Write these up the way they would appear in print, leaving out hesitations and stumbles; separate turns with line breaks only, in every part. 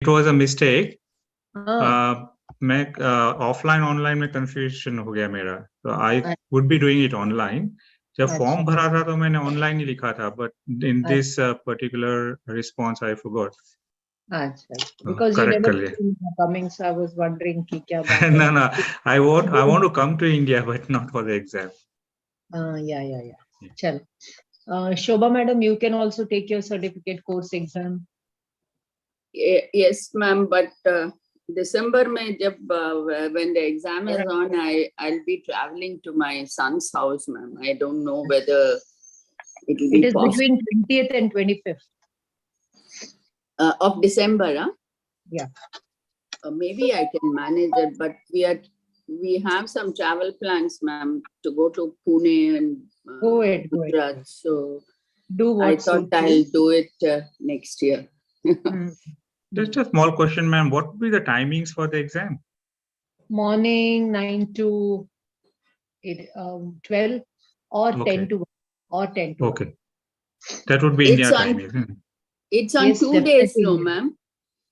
it was a mistake.
हाँ
offline online में confusion हो गया मेरा, तो आई
अच्छा
would be doing it online. जब फॉर्म
अच्छा
भरा था तो मैंने ऑनलाइन ही लिखा था, बट इन
अच्छा
this particular response I forgot.
अच्छा because you
करेक्ट
never
कर लिया.
told me you're coming, so I was wondering कि क्या बात
No,
है.
no, I want to come to India, but not for the exam.
Yeah. चलो. Shobha madam, you can also take your certificate course exam.
Yes, ma'am, but December mein when the exam is on, I'll be traveling to my son's house, ma'am. I don't know whether it will be
It is
possible.
between 20th and 25th.
Of December, huh?
Yeah.
Maybe I can manage it, but we have some travel plans, ma'am, to go to Pune and
Go ahead.
Gujarat. So
Do what
I thought
suits you.
I'll do it next year.
Just a small question, ma'am. What would be the timings for the exam?
Morning 9 to 12 or
Okay.
10 to 1 or 10 to 1.
Okay. That would be
It's
India
on-
time, isn't it?
It's on
Yes,
2 days,
definitely.
no, ma'am.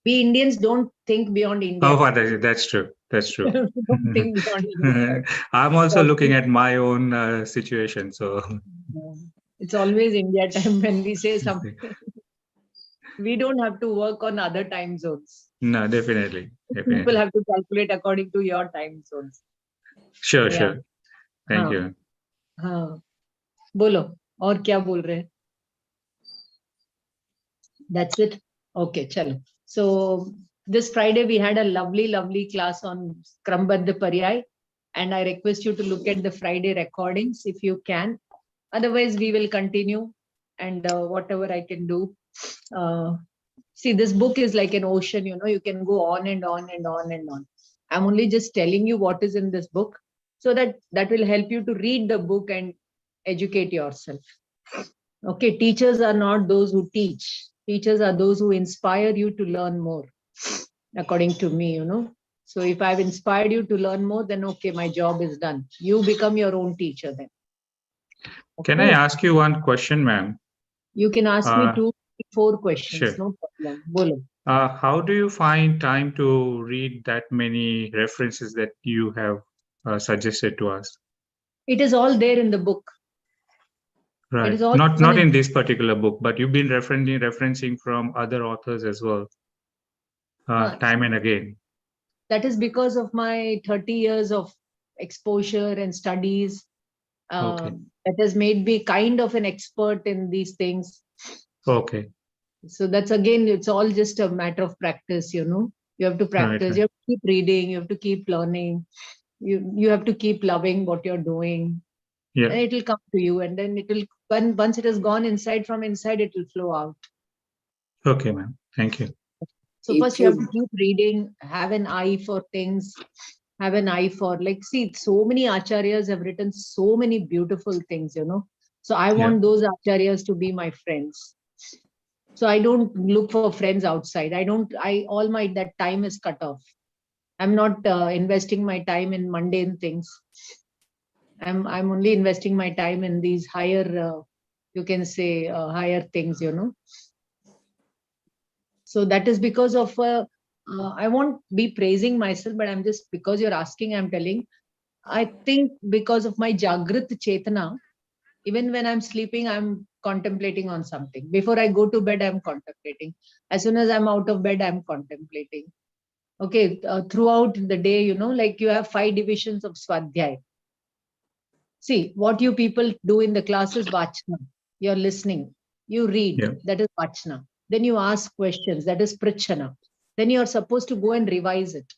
We Indians don't think beyond India.
Oh, that's true. That's true.
Don't think beyond India.
I'm also looking at my own situation. So
It's always India time when we say something. We don't have to work on other time zones.
no, definitely.
People have to calculate according to your time zones.
Sure,
Yeah.
sure. Thank
हाँ,
you.
हाँ. बोलो और क्या बोल रहे हैं? That's it. Okay, chalo. So this Friday we had a lovely class on Skrambadh Paryay, and I request you to look at the Friday recordings if you can. Otherwise, we will continue and whatever I can do. See, this book is like an ocean, you can go on and on and on and on. I'm only just telling you what is in this book so that will help you to read the book and educate yourself. Okay, teachers are not those who teach. Teachers are those who inspire you to learn more, according to me, So if I've inspired you to learn more, then okay, my job is done. You become your own teacher then. Okay?
Can I ask you one question, ma'am?
You can ask me 2, 4 questions,
sure.
no problem. Bolo.
How do you find time to read that many references that you have suggested to us?
It is all there in the book.
Right.
It is all
Not in this particular book, but you've been referencing from other authors as well, time and again.
That is because of my 30 years of exposure and studies.
Okay.
That has made me kind of an expert in these things.
Okay.
So that's again, it's all just a matter of practice, You have to practice.
Right.
You have to keep reading. You have to keep learning. You have to keep loving what you're doing.
Yeah.
And it will come to you, and then it will. Once it has gone inside, from inside, it will flow out.
Okay, ma'am. Thank you.
So first you have to keep reading, have an eye for things, have an eye for, see, so many acharyas have written so many beautiful things, So I want those acharyas to be my friends. So I don't look for friends outside. All my, that time is cut off. I'm not investing my time in mundane things. I'm only investing my time in these higher, you can say, higher things, So that is because of, I won't be praising myself, but I'm just, because you're asking, I'm telling. I think because of my Jagrit Chetana, even when I'm sleeping, I'm contemplating on something. Before I go to bed, I'm contemplating. As soon as I'm out of bed, I'm contemplating. Okay, throughout the day, like you have 5 divisions of Swadhyay. See, what you people do in the class is Vachna. You're listening. You read. That is Vachna. Then you ask questions. That is Prichana. Then you are supposed to go and revise it.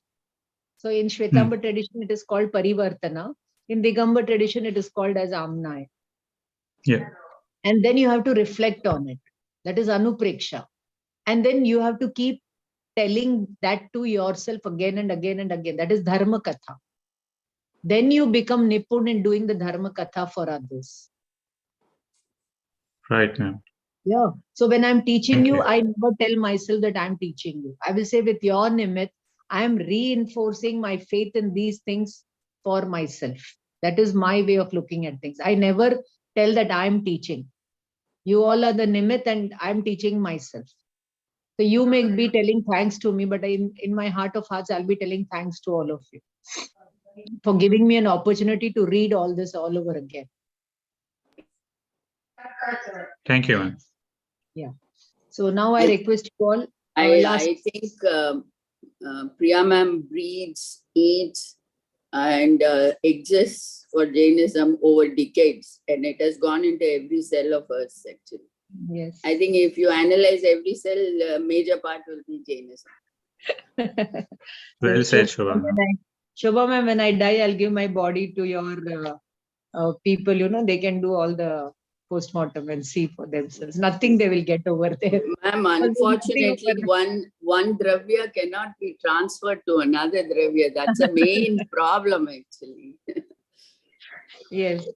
So in Shvetamba tradition, it is called Parivartana. In Digamba tradition, it is called as Amnaya.
Yeah.
And then you have to reflect on it. That is Anupreksha. And then you have to keep telling that to yourself again and again and again. That is Dharma Katha. Then you become Nipun in doing the Dharma Katha for others.
Right, ma'am.
Yeah. So when I'm teaching you, I never tell myself that I'm teaching you. I will say, with your nimit, I am reinforcing my faith in these things for myself. That is my way of looking at things. I never tell that I'm teaching. You all are the nimit and I'm teaching myself. So you may be telling thanks to me, but in my heart of hearts, I'll be telling thanks to all of you for giving me an opportunity to read all this all over again.
Thank you, ma'am.
So now I request you all.
I think Priya ma'am breathes, eats, and exists for Jainism over decades, and it has gone into every cell of us actually.
Yes.
I think if you analyze every cell, a major part will be Jainism.
Well said, Shobha.
Shobha ma'am, when I die, I'll give my body to your people, they can do all the postmortem and see for themselves. Nothing they will get over there.
Ma'am, unfortunately, one dravya cannot be transferred to another dravya. That's a main problem actually.
Yes.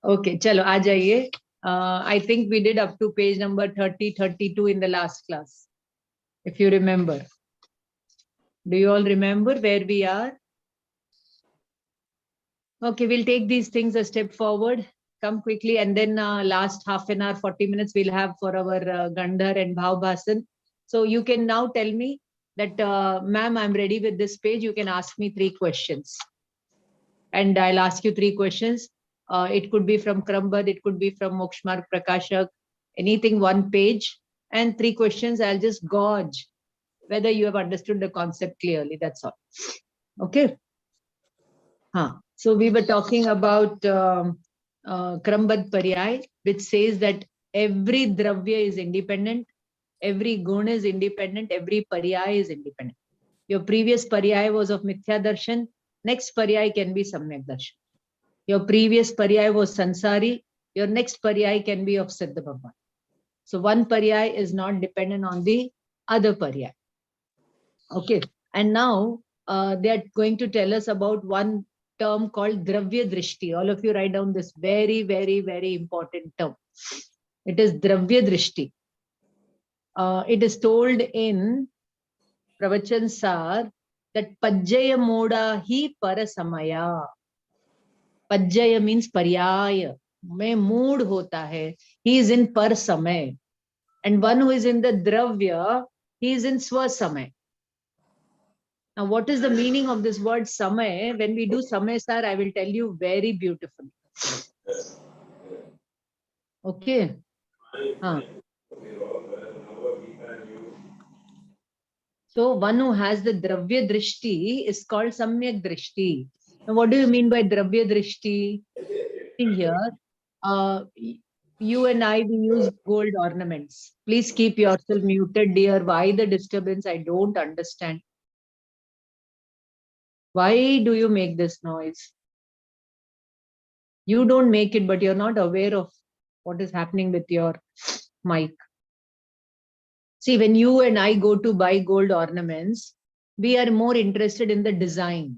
Okay, chalo, aa jaiye. I think we did up to page number 30, 32 in the last class, if you remember. Do you all remember where we are? Okay, we'll take these things a step forward. Come quickly, and then last half an hour, 40 minutes, we'll have for our Gandhar and Bhav Bhasan. So you can now tell me that, ma'am, I'm ready with this page. You can ask me 3 questions. And I'll ask you 3 questions. It could be from Krambad, it could be from Moksha Prakashak, anything 1 page. And 3 questions, I'll just gauge whether you have understood the concept clearly. That's all. Okay. So we were talking about Krambad Paryay, which says that every dravya is independent, every gun is independent, every Paryay is independent. Your previous Paryay was of Mithya Darshan, next Paryay can be Samyak Darshan. Your previous Paryay was Sansari, your next Paryay can be of Siddha Bhagwan. So one Paryay is not dependent on the other Paryay. Okay, and now they are going to tell us about one term called Dravya Drishti. All of you write down this very, very, very important term. It is Dravya Drishti. It is told in Pravachan Sar that Pajjaya Moda hi Parasamaya. Pajjaya means Paryaya. Mein mood hota hai. He is in Parasamay. And one who is in the Dravya, he is in Swasamay. Now, what is the meaning of this word Samay? When we do Samay Sar, I will tell you very beautifully. Okay. So one who has the Dravya Drishti is called Samyak Drishti. Now, what do you mean by Dravya Drishti? See here, you and I, we use gold ornaments. Please keep yourself muted, dear. Why the disturbance? I don't understand. Why do you make this noise? You don't make it, but you're not aware of what is happening with your mic. See, when you and I go to buy gold ornaments, we are more interested in the design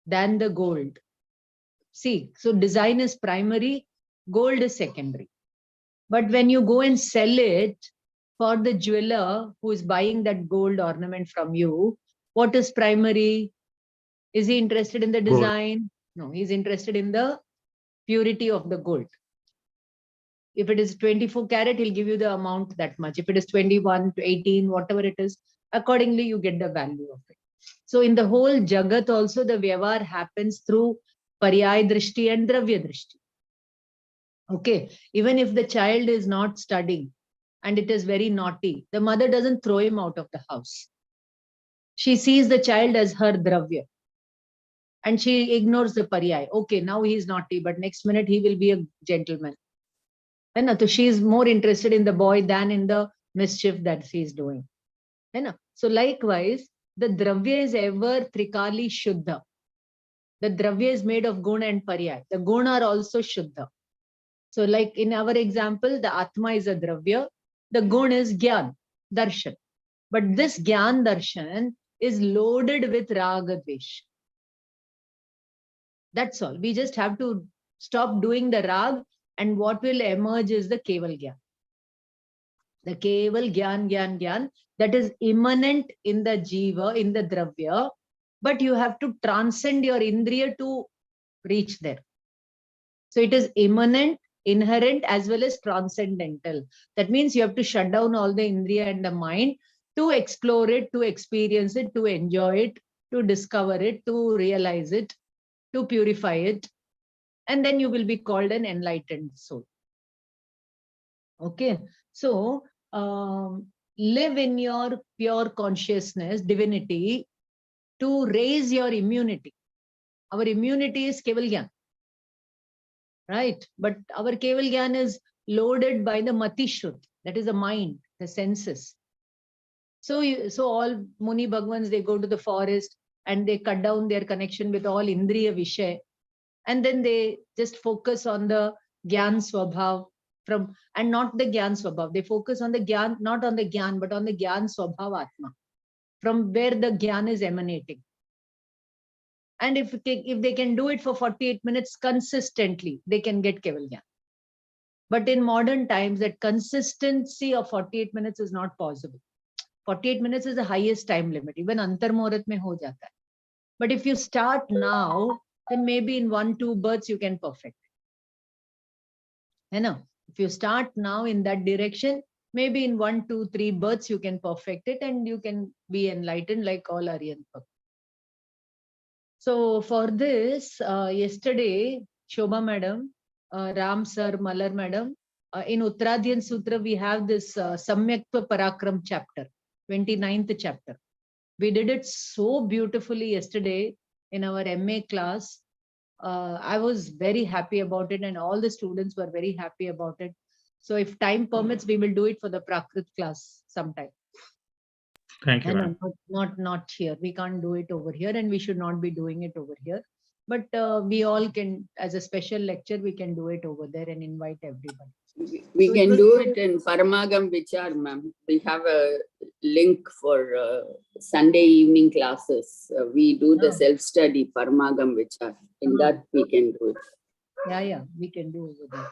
than the gold. See, so design is primary, gold is secondary. But when you go and sell it for the jeweler who is buying that gold ornament from you, what is primary? Is he interested in the design? Gold. No, he's interested in the purity of the gold. If it is 24 karat, he'll give you the amount that much. If it is 21 to 18, whatever it is, accordingly you get the value of it. So in the whole Jagat also, the Vyavar happens through Paryay Drishti and Dravya Drishti. Okay, even if the child is not studying and it is very naughty, the mother doesn't throw him out of the house. She sees the child as her Dravya. And she ignores the Paryay. Okay, now he is naughty, but next minute he will be a gentleman. And so she is more interested in the boy than in the mischief that she is doing. So likewise, the Dravya is ever Trikali Shuddha. The Dravya is made of Guna and Paryay. The Guna are also Shuddha. So like in our example, the Atma is a Dravya. The Guna is Gyan, Darshan. But this Gyan Darshan is loaded with Raga Dvesh. That's all. We just have to stop doing the Rag, and what will emerge is the Keval Gyan. The Keval Gyan, that is immanent in the Jiva, in the Dravya, but you have to transcend your Indriya to reach there. So it is immanent, inherent as well as transcendental. That means you have to shut down all the Indriya and the mind to explore it, to experience it, to enjoy it, to discover it, to realize it, to purify it. And then you will be called an enlightened soul. Okay. So, live in your pure consciousness, divinity, to raise your immunity. Our immunity is Keval Gyan, right? But our Keval Gyan is loaded by the Mati Shruti, that is the mind, the senses. So all Muni Bhagwans, they go to the forest and they cut down their connection with all Indriya Vishay. And then they just focus on the Gyan Swabhav and not the Gyan Swabhav. They focus on the Gyan, not on the Gyan, but on the Gyan Swabhav Atma, from where the Gyan is emanating. And if they can do it for 48 minutes consistently, they can get Keval Gyan. But in modern times, that consistency of 48 minutes is not possible. 48 minutes is the highest time limit. Even Antar Muhurat mein ho jata hai. But if you start now, then maybe in 1-2 births you can perfect it. If you start now in that direction, maybe in 1-2-3 births you can perfect it and you can be enlightened like all Aryan folk. So for this, yesterday, Shobha Madam, Ram Sir, Malar Madam, in Uttradhyan Sutra, we have this Samyaktva Parakram chapter, 29th chapter. We did it so beautifully yesterday in our MA class. I was very happy about it and all the students were very happy about it. So if time permits, we will do it for the Prakrit class sometime.
Thank you, ma'am.
Not here. We can't do it over here and we should not be doing it over here. But we all can, as a special lecture, we can do it over there and invite everybody.
We can do it in Paramagam Vichar, ma'am. We have a link for Sunday evening classes. We do the self-study, Paramagam Vichar. In that, we can do it.
Yeah, we can do over there.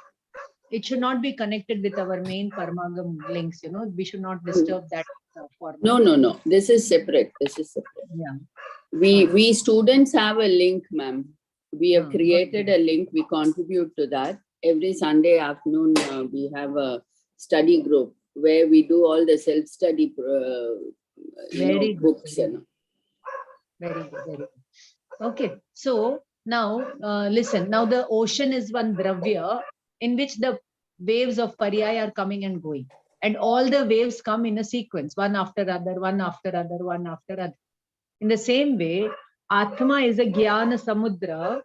It should not be connected with our main Paramagam links, we should not disturb that format.
No. This is separate.
Yeah.
We students have a link, ma'am. We have created a link. We contribute to that. Every Sunday afternoon, we have a study group where we do all the self-study books.
Very good. Okay. So now, listen. Now the ocean is one dravya in which the waves of Paryaya are coming and going. And all the waves come in a sequence, one after other, one after other, one after other. In the same way, Atma is a Jnana Samudra,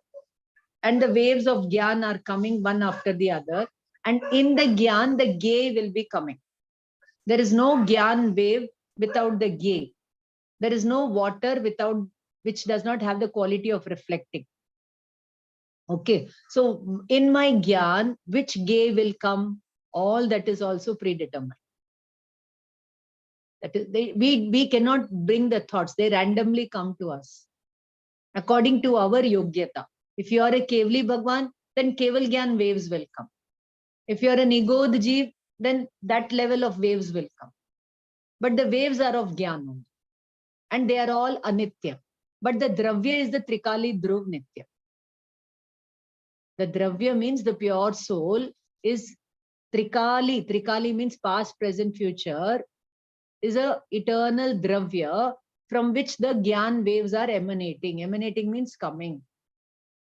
and the waves of Gyan are coming one after the other. And in the Gyan, the Gay will be coming. There is no Gyan wave without the Gay. There is no water which does not have the quality of reflecting. Okay. So in my Gyan, which Gay will come? All that is also predetermined. That is, we cannot bring the thoughts. They randomly come to us according to our yogyata. If you are a Kevali Bhagwan, then Keval Gyan waves will come. If you are an Igod Jeev, then that level of waves will come. But the waves are of Gyan only. And they are all anitya. But the dravya is the Trikali Dhruv Nitya. The dravya means the pure soul is Trikali. Trikali means past, present, future. Is a eternal dravya from which the Gyan waves are emanating. Emanating means coming.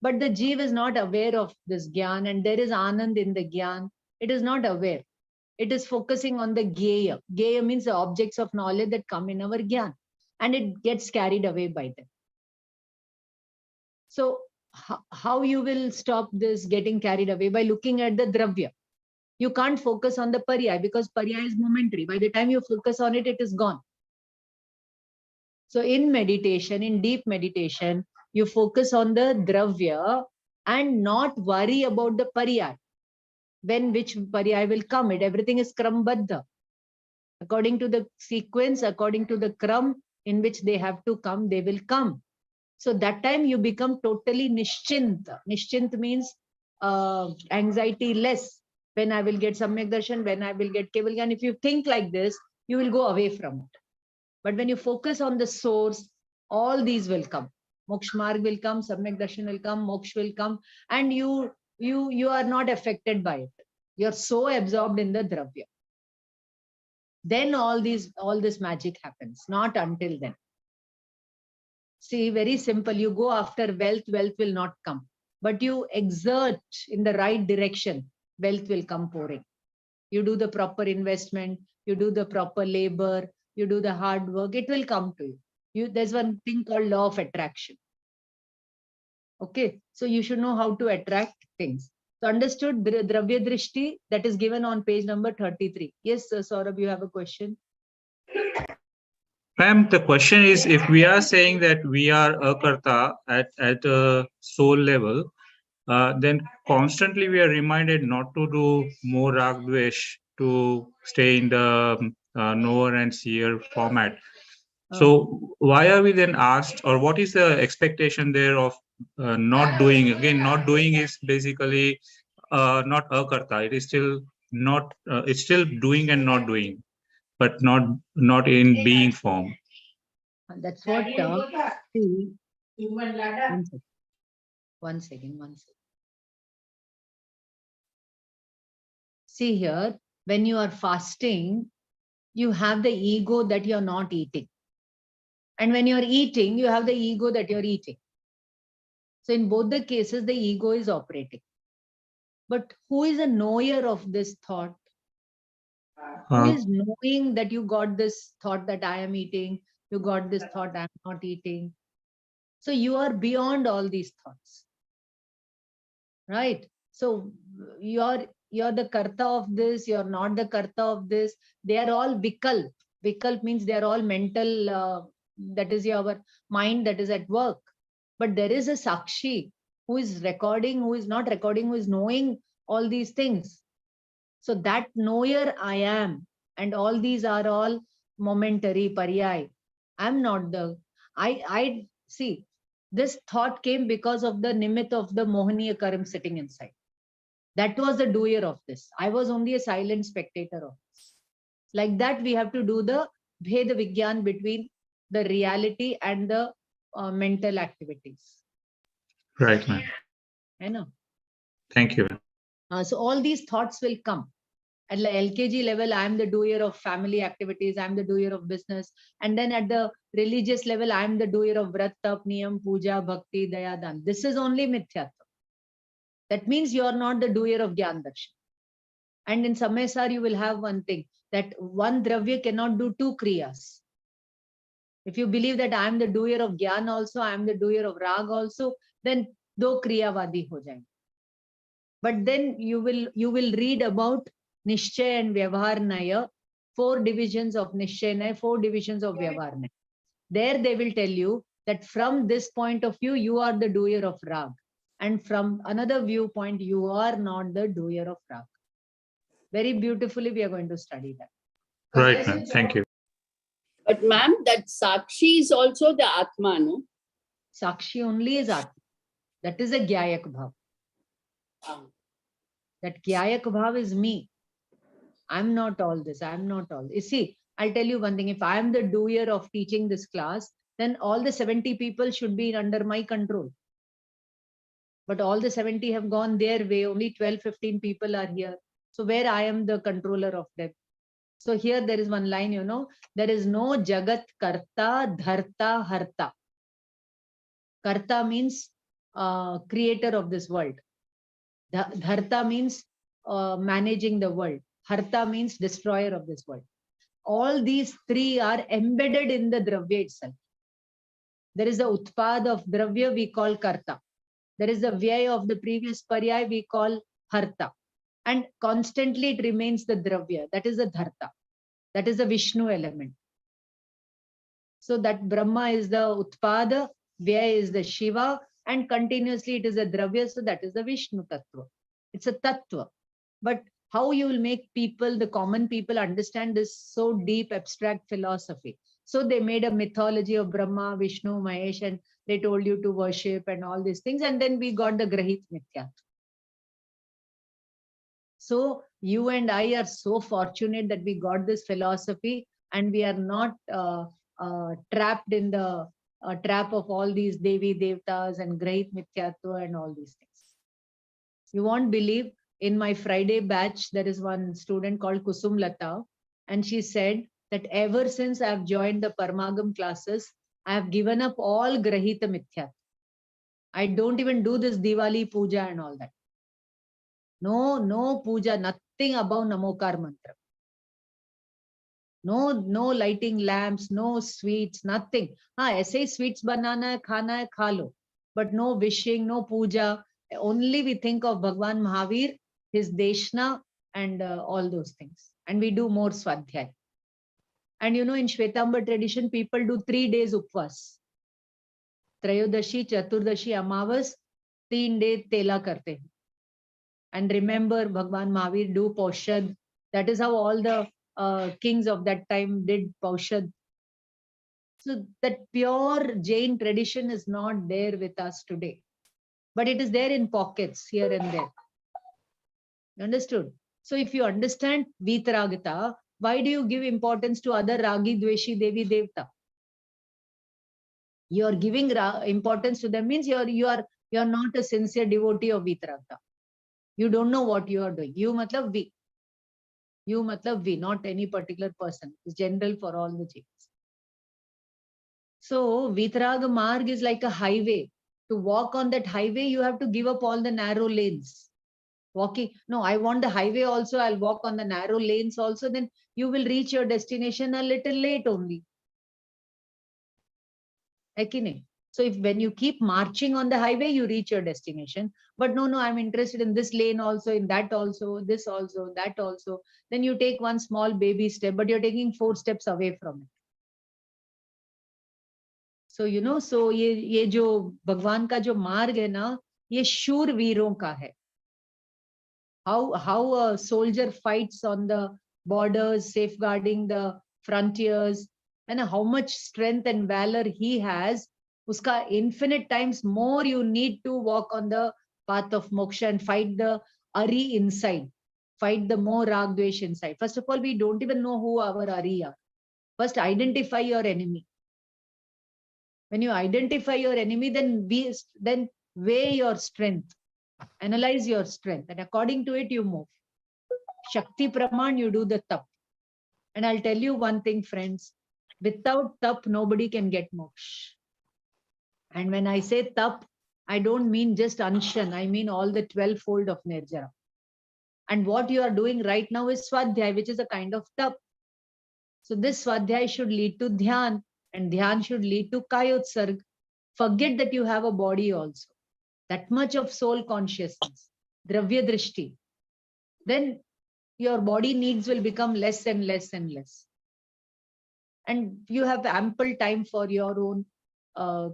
But the Jeev is not aware of this Gyan and there is Anand in the Gyan. It is not aware. It is focusing on the Geya. Geya means the objects of knowledge that come in our Gyan. And it gets carried away by them. So how you will stop this getting carried away? By looking at the dravya. You can't focus on the Paryaya because Paryaya is momentary. By the time you focus on it, it is gone. So in meditation, in deep meditation, you focus on the dravya and not worry about the Paryaya. When which Paryaya will come, everything is krambadha. According to the sequence, according to the kram in which they have to come, they will come. So that time you become totally nishchint. Nishchint means anxiety less. When I will get Samyak Darshan, when I will get Keval Gyan. If you think like this, you will go away from it. But when you focus on the source, all these will come. Moksha Marg will come, Samyak Darshan will come, Moksha will come. And you you are not affected by it. You're so absorbed in the dravya. Then all this magic happens, not until then. See, very simple. You go after wealth, wealth will not come. But you exert in the right direction, wealth will come pouring. You do the proper investment, you do the proper labor, you do the hard work, it will come to you. There's one thing called law of attraction. Okay, so you should know how to attract things. So understood, Dravya Drishti, that is given on page number 33. Yes, Saurabh, you have a question?
Ma'am, the question is, if we are saying that we are a karta at a soul level, then constantly we are reminded not to do more rag dvesh, to stay in the knower and seer format. So why are we then asked, or what is the expectation there of not doing? Again, not doing is basically not a karta. It is still not. It's still doing and not doing, but not in being form.
That's what. See, one second. See here, when you are fasting, you have the ego that you're not eating. And when you're eating, you have the ego that you're eating. So in both the cases, the ego is operating. But who is a knower of this thought? Who is knowing that you got this thought that I am eating, you got this thought I'm not eating? So you are beyond all these thoughts, right? So you're the karta of this, you're not the karta of this. They are all vikalp. Vikalp means they are all mental, that is your mind that is at work. But there is a sakshi who is recording, who is not recording, who is knowing all these things. So that knower I am, and all these are all momentary, paryay. I'm not the, I see, this thought came because of the nimit of the Mohaniya Karam sitting inside. That was the doer of this. I was only a silent spectator of this. Like that, we have to do the Bhed Vigyan between the reality and the mental activities.
Right, ma'am.
I know.
Thank you.
So all these thoughts will come. At the LKG level, I am the doer of family activities, I am the doer of business. And then at the religious level, I am the doer of Vrat, Tap, Niyam, Puja, Bhakti, Daya, Dan. This is only Mithyatva. That means you are not the doer of Gyan Darshan. And in Samesar, you will have one thing, that one Dravya cannot do two Kriyas. If you believe that I am the doer of Gyan also, I am the doer of Rag also, then do Kriyavadi ho jayenge. But then you will read about Nishchay and Vyavharnaya, 4 divisions of Nishchay, 4 divisions of Vyavharnaya. There they will tell you that from this point of view, you are the doer of Rag. And from another viewpoint, you are not the doer of Rag. Very beautifully, we are going to study that.
Right, ma'am. Thank you.
But ma'am, that Sakshi is also the Atma, no?
Sakshi only is Atma. That is a Gyayak Bhav. That Gyayak Bhav is me. I'm not all this. I'm not all this. You see, I'll tell you one thing. If I am the doer of teaching this class, then all the 70 people should be under my control. But all the 70 have gone their way. Only 12, 15 people are here. So where I am the controller of them. So here there is one line, there is no Jagat Karta, Dharta, Harta. Karta means creator of this world. Dharta means managing the world. Harta means destroyer of this world. All these 3 are embedded in the Dravya itself. There is the Utpad of Dravya, we call Karta. There is the Vyay of the previous Paryay, we call Harta. And constantly it remains the Dravya. That is the Dharta. That is the Vishnu element. So that Brahma is the Utpada, Vyay is the Shiva, and continuously it is a Dravya. So that is the Vishnu Tattva. It's a Tattva. But how you will make people, the common people, understand this so deep, abstract philosophy? So they made a mythology of Brahma, Vishnu, Mahesh, and they told you to worship and all these things. And then we got the Grahit Mithya. So you and I are so fortunate that we got this philosophy and we are not trapped in the trap of all these Devi Devtas and Grahit Mithyatva and all these things. You won't believe, in my Friday batch, there is one student called Kusum Lata, and she said that ever since I have joined the Parmagam classes, I have given up all Grahita Mithya. I don't even do this Diwali puja and all that. No puja, nothing above Namokar mantra. No lighting lamps, no sweets, nothing. Aise sweets banana hai, khana hai, kha lo. But no wishing, no puja. Only we think of Bhagwan Mahavir, his Deshna, and all those things. And we do more Swadhyay. And in Shwetambar tradition, people do 3 days Upvas. Trayodashi, Chaturdashi, Amavas, 3 days Tela karte hain. And remember, Bhagwan Mahavir do Paushad. That is how all the kings of that time did Paushad. So that pure Jain tradition is not there with us today. But it is there in pockets here and there. Understood? So if you understand Vitaragita, why do you give importance to other Ragi, Dveshi, Devi, Devta? You are giving importance to them means you are not a sincere devotee of Vitaragita. You don't know what you are doing. You matlab we. You matlab we, not any particular person. It's general for all the Jains. So Vitaraga Marg is like a highway. To walk on that highway, you have to give up all the narrow lanes. Walking, no, I want the highway also, I'll walk on the narrow lanes also, then you will reach your destination a little late only. So if when you keep marching on the highway, you reach your destination. But no, I'm interested in this lane also, in that also, this also, that also. Then you take one small baby step, but you're taking 4 steps away from it. So so ये जो भगवान का जो मार्ग है ना, ये शूर वीरों का है. How a soldier fights on the borders, safeguarding the frontiers, and how much strength and valor he has, uska infinite times more you need to walk on the path of moksha and fight the Ari inside, fight the more Rag Dvesh inside. First of all, we don't even know who our Ari are. First, identify your enemy. When you identify your enemy, then weigh your strength. Analyze your strength, and according to it, you move. Shakti Praman, you do the tap. And I'll tell you one thing, friends, without tap, nobody can get moksha. And when I say tap, I don't mean just anshan, I mean all the 12-fold of Nirjara. And what you are doing right now is Swadhyay, which is a kind of tap. So this Swadhyay should lead to Dhyan, and Dhyan should lead to Kayotsarg. Forget that you have a body also. That much of soul consciousness, Dravya Drishti. Then your body needs will become less and less and less. And you have ample time for your own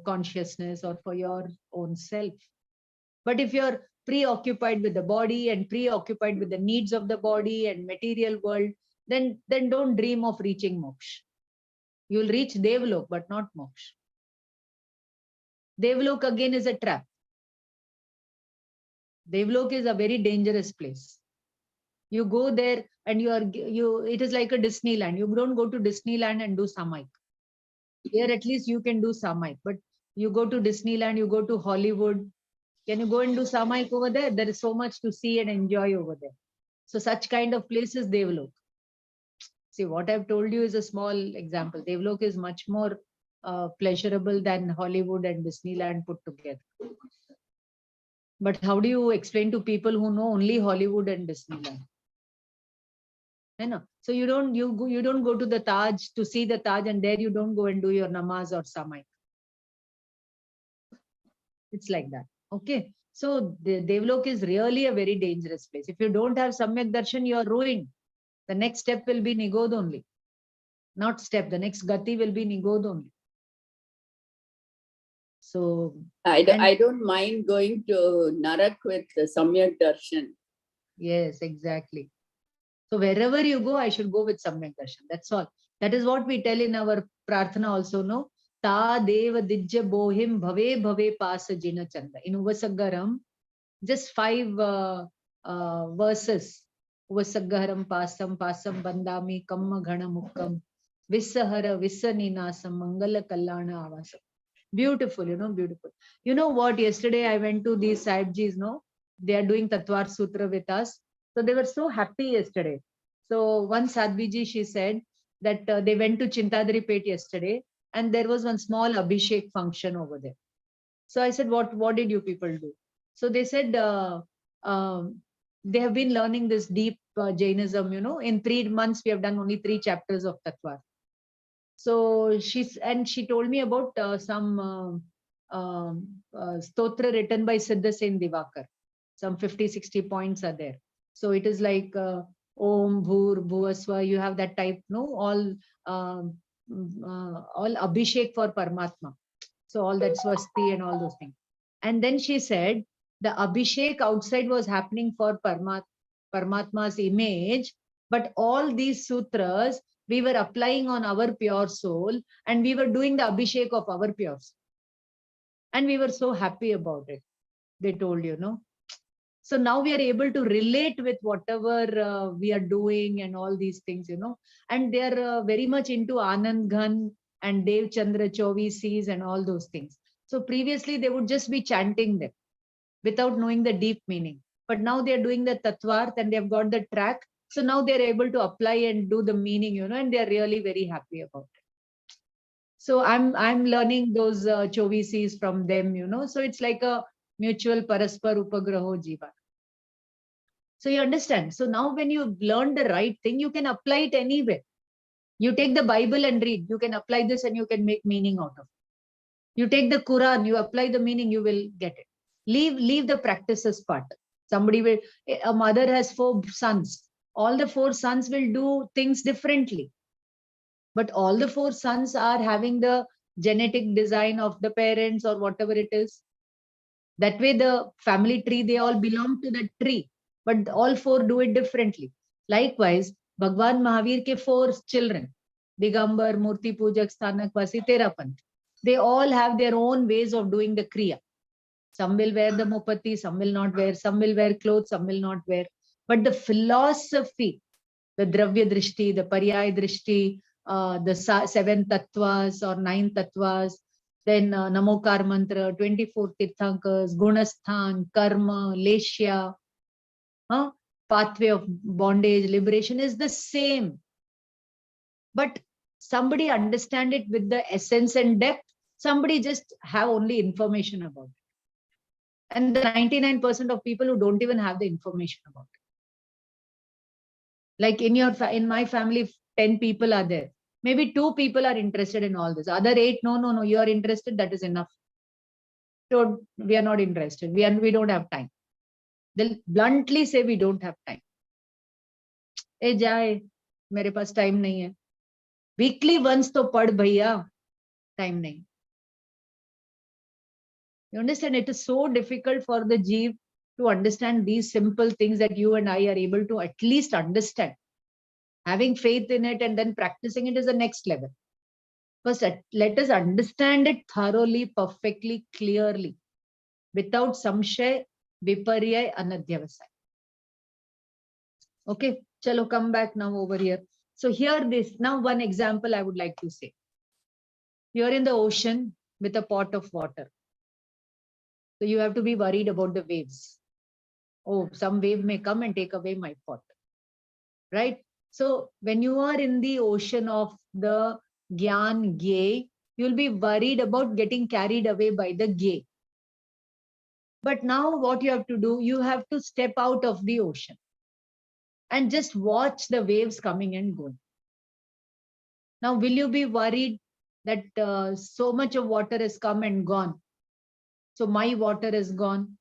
consciousness or for your own self. But if you're preoccupied with the body and preoccupied with the needs of the body and material world, then don't dream of reaching moksha. You'll reach Devlok, but not moksha. Devlok again is a trap. Devlok is a very dangerous place. You go there and it is like a Disneyland. You don't go to Disneyland and do Samaik. Here at least you can do Samaik, but you go to Disneyland, you go to Hollywood. Can you go and do Samaik over there? There is so much to see and enjoy over there. So such kind of places, Devlok. See, what I've told you is a small example. Devlok is much more pleasurable than Hollywood and Disneyland put together. But how do you explain to people who know only Hollywood and Disneyland? So you don't go to the Taj to see the Taj, and there you don't go and do your namaz or samaik. It's like that. Okay. So the Devlok is really a very dangerous place. If you don't have Samyak Darshan, you are ruined. The next step will be Nigod only. Not step. The next Gati will be Nigod only. So
I don't mind going to Narak with the Samyak Darshan.
Yes, exactly. So wherever you go, I should go with Samyak Darshan. That's all. That is what we tell in our Prarthana also, no? Ta deva dijja bohim bhave bhave pasa jina chanda. In Uvasaggaram, just 5 verses. Uvasaggaram pasam bandami kamma ghana mukkam vissahara vissaninasam mangala kallana avasam. Beautiful, beautiful. You know what? Yesterday I went to these Sahibjis, no? they are doing Tatvar Sutra with us. So they were so happy yesterday. So one Sadhviji, she said that they went to Chintadri Pet yesterday and there was one small Abhishek function over there. So I said, what did you people do? So they said they have been learning this deep Jainism, in 3 months we have done only 3 chapters of Tatvar. So she told me about some stotra written by Siddha Sen Divakar. Some 50-60 points are there. So it is like Om Bhur Bhuvaswa. You have that type, no? All Abhishek for Paramatma. So all that Swasti and all those things. And then she said the Abhishek outside was happening for Paramatma's image, but all these sutras we were applying on our pure soul and we were doing the Abhishek of our pure soul. And we were so happy about it. They told, So now we are able to relate with whatever we are doing and all these things, and they are very much into Anand Ghan and Dev Chandra Chovisis and all those things. So previously they would just be chanting them without knowing the deep meaning. But now they are doing the Tatvarth and they have got the track. So now they are able to apply and do the meaning, and they are really very happy about it. So I'm learning those Chovisis from them, So it's like a mutual Paraspar Upagraho Jiva. So you understand. So now when you learn the right thing, you can apply it anywhere. You take the Bible and read, you can apply this and you can make meaning out of it. You take the Quran, you apply the meaning, you will get it. Leave the practices part. A mother has 4 sons. All the 4 sons will do things differently. But all the 4 sons are having the genetic design of the parents or whatever it is. That way the family tree, they all belong to that tree. But all 4 do it differently. Likewise, Bhagwan Mahavir ke 4 children, Digambar, Murti Pujak, Sthanak Vasi, Terapanth. They all have their own ways of doing the Kriya. Some will wear the Mupati, some will not wear, some will wear clothes, some will not wear. But the philosophy, the Dravya Drishti, the Paryay Drishti, the 7 Tattvas or 9 Tattvas, then Namokar Mantra, 24 Tirthankars, Gunasthan, Karma, Leshya, pathway of bondage, liberation is the same. But somebody understand it with the essence and depth, somebody just have only information about it. And the 99% of people who don't even have the information about it. Like in my family, 10 people are there. Maybe 2 people are interested in all this. Other 8, no, you are interested, that is enough. So we are not interested. We don't have time. They'll bluntly say we don't have time. ए जाए, मेरे पास time नहीं है. Weekly once तो पढ़ भैया, time नहीं. You understand? It is so difficult for the Jeev to understand these simple things that you and I are able to at least understand. Having faith in it and then practicing it is the next level. First, let us understand it thoroughly, perfectly, clearly, without samshay, viparyay, anadhyavasay. Okay, chalo, come back now over here. So here now one example I would like to say. You're in the ocean with a pot of water. So you have to be worried about the waves. Oh, some wave may come and take away my pot. Right? So when you are in the ocean of the Gyan Gye, you'll be worried about getting carried away by the Gye. But now what you have to do, you have to step out of the ocean and just watch the waves coming and going. Now, will you be worried that so much of water has come and gone? So my water is gone.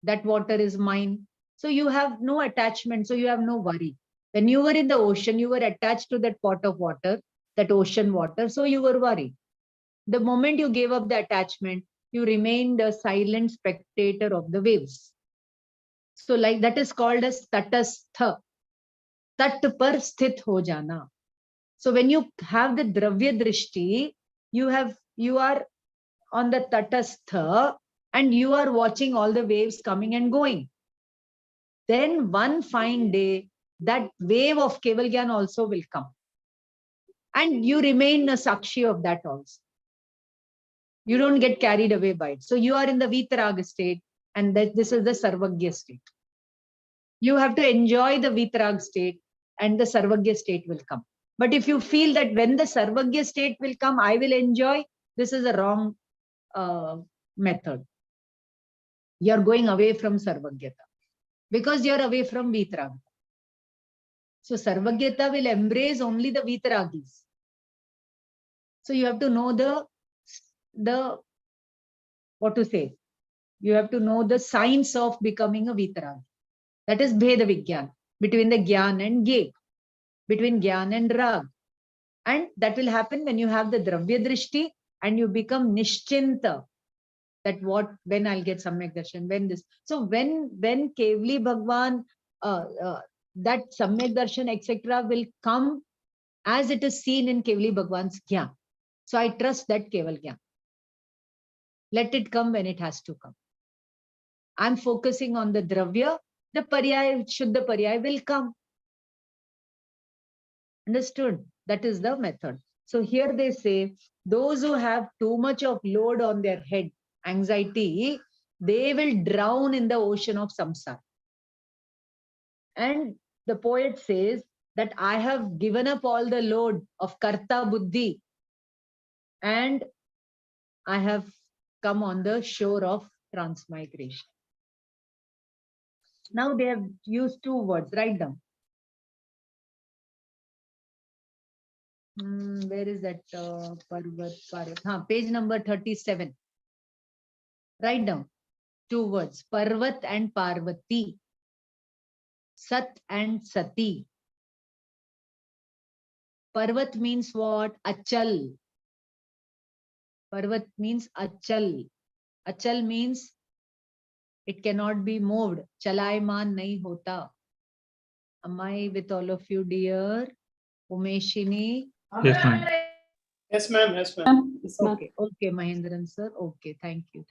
That water is mine. So you have no attachment. So you have no worry. When you were in the ocean, you were attached to that pot of water, that ocean water. So you were worried. The moment you gave up the attachment, you remained a silent spectator of the waves. So like that is called as tatastha. Tat par sthit ho jana. So when you have the dravya drishti, you are on the tatastha and you are watching all the waves coming and going. Then one fine day, that wave of Keval Gyan also will come. And you remain a sakshi of that also. You don't get carried away by it. So you are in the Vitaraga state And that this is the Sarvagya state. You have to enjoy the Vitarag state and the Sarvagya state will come. But if you feel that when the Sarvagya state will come, I will enjoy, this is a wrong method. You're going away from Sarvagyata because you're away from Vitarag. So Sarvagyata will embrace only the Vitaragis. So you have to know the what to say. You have to know the science of becoming a Vitarag. That is Bheda Vigyan, between the Gyan and Ge, between Gyan and Rag. And that will happen when you have the Dravya Drishti and you become Nishchinta. That when I'll get Samyak Darshan, when this. So when Kevali Bhagwan, that Samyak Darshan, etc. will come as it is seen in Kevali Bhagwan's Gyan. So I trust that Keval Gyan. Let it come when it has to come. I'm focusing on the Dravya, the Paryay, Shuddha Paryay will come. Understood? That is the method. So here they say, those who have too much of load on their head, anxiety, they will drown in the ocean of samsara. And the poet says that I have given up all the load of karta buddhi and I have come on the shore of transmigration. Now they have used two words. Write down. Where is that? Parvat, page number 37. Write down two words. Parvat and Parvati. Sat and Sati. Parvat means what? Achal. Parvat means Achal. Achal means it cannot be moved. Chalayman nahi hota. Am I with all of you, dear? Umeshini.
Yes, ma'am.
Yes, ma'am. Yes, ma'am.
Okay, okay, Mahendran sir. Okay, thank you.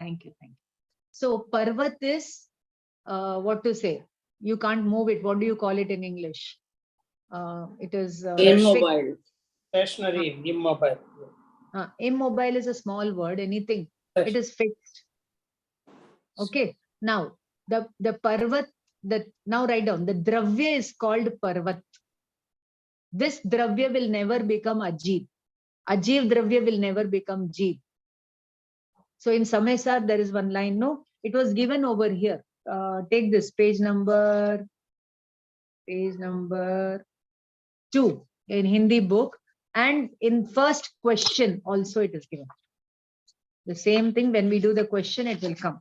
So Parvat is what to say? You can't move it. What do you call it in English? It is
Immobile.
Stationary, immobile.
Immobile is a small word. Anything. It is fixed. Okay. Now the Parvat. Now write down. The Dravya is called Parvat. This Dravya will never become Ajiv. Ajiv Dravya will never become Jeev. So in Samesar, there is one line, no? It was given over here. Take this page number 2 in Hindi book. And in first question also it is given. The same thing, when we do the question, it will come.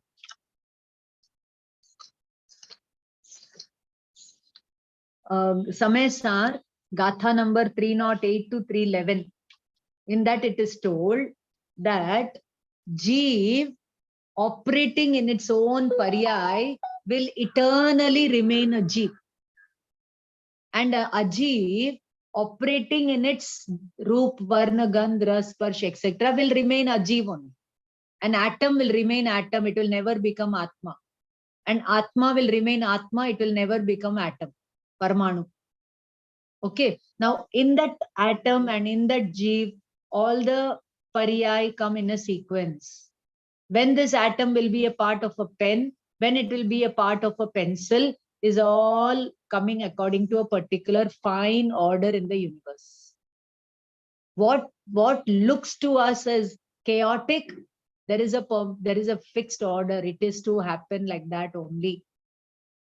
Samesar, Gatha number 308 to 311. In that it is told that Jeev operating in its own Paryay will eternally remain a Jeev. And a Ajiv operating in its Roop, Varna, Gandha, Sparsh, etc. will remain Ajiv only. An atom will remain atom, it will never become Atma. And Atma will remain Atma, it will never become atom, Parmanu. Okay, now in that atom and in that Jeev, all the Paryay come in a sequence. When this atom will be a part of a pen, when it will be a part of a pencil, is all coming according to a particular fine order in the universe. What looks to us as chaotic, there is a fixed order. It is to happen like that only.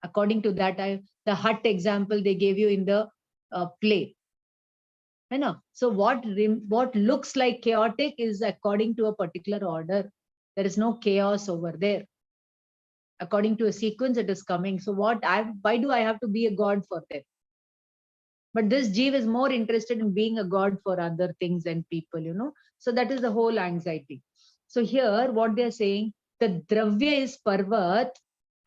According to that, the hut example they gave you in the play. So what looks like chaotic is according to a particular order. There is no chaos over there. According to a sequence, it is coming. So why do I have to be a god for them? But this Jeev is more interested in being a god for other things and people, So that is the whole anxiety. So here, what they are saying, the Dravya is Parvat,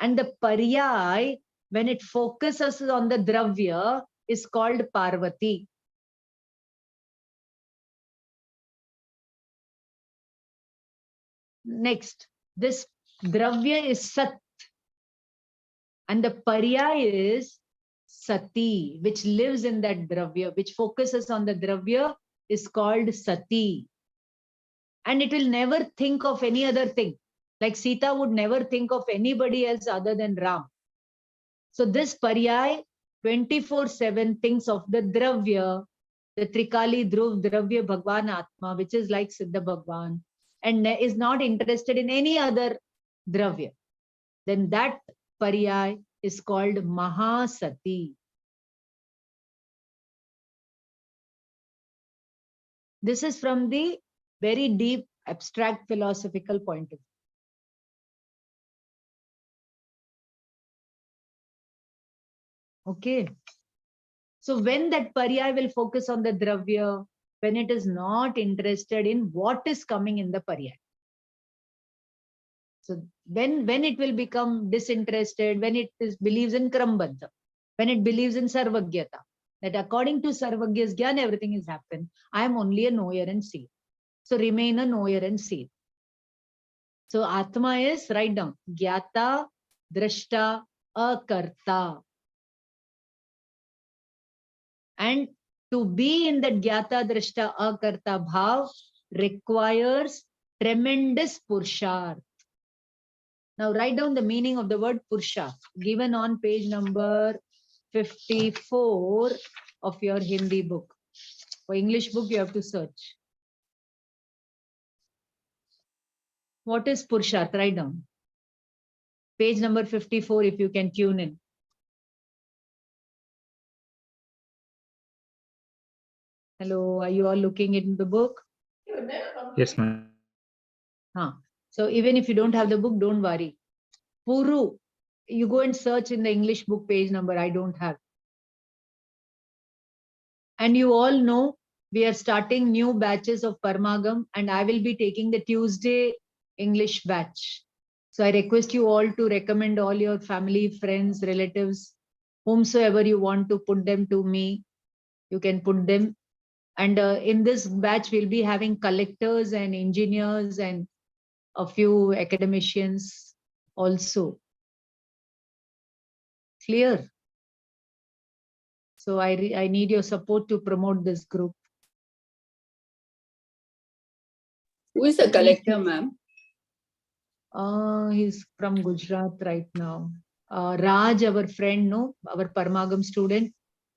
and the Paryay, when it focuses on the Dravya, is called Parvati. Next, this Dravya is Sat, and the Paryay is Sati, which lives in that Dravya, which focuses on the Dravya, is called Sati. And it will never think of any other thing. Like Sita would never think of anybody else other than Ram. So this Paryay 24/7 thinks of the Dravya, the Trikali Dhruv Dravya Bhagwan Atma, which is like Siddha Bhagwan, and is not interested in any other Dravya. Then that Paryay is called Mahasati. This is from the very deep abstract philosophical point of view. Okay. So when that Paryay will focus on the Dravya, when it is not interested in what is coming in the Paryay. So when it will become disinterested, when it believes in Krambadha, when it believes in Sarvagyata, that according to Sarvagya's Gyan, everything is happened. I am only a knower and seer. So remain a knower and seer. So Atma is, write down, Gyata, Drashta, Akarta. And to be in that Gyata, Drashta, Akarta bhav requires tremendous Purusharth. Now write down the meaning of the word Purusharth, given on page number 54 of your Hindi book. For English book, you have to search. What is Purusharth? Write down. Page number 54, if you can tune in. Hello, are you all looking in the book?
Yes, ma'am.
So even if you don't have the book, don't worry. Puru, you go and search in the English book page number, I don't have. And you all know we are starting new batches of Paramagam, and I will be taking the Tuesday English batch. So I request you all to recommend all your family, friends, relatives, whomsoever you want to put them to me, you can put them. And in this batch, we'll be having collectors and engineers and a few academicians also. Clear? So I need your support to promote this group.
Who is the collector, ma'am?
He's from Gujarat right now. Raj, our friend, no, our Paramagam student,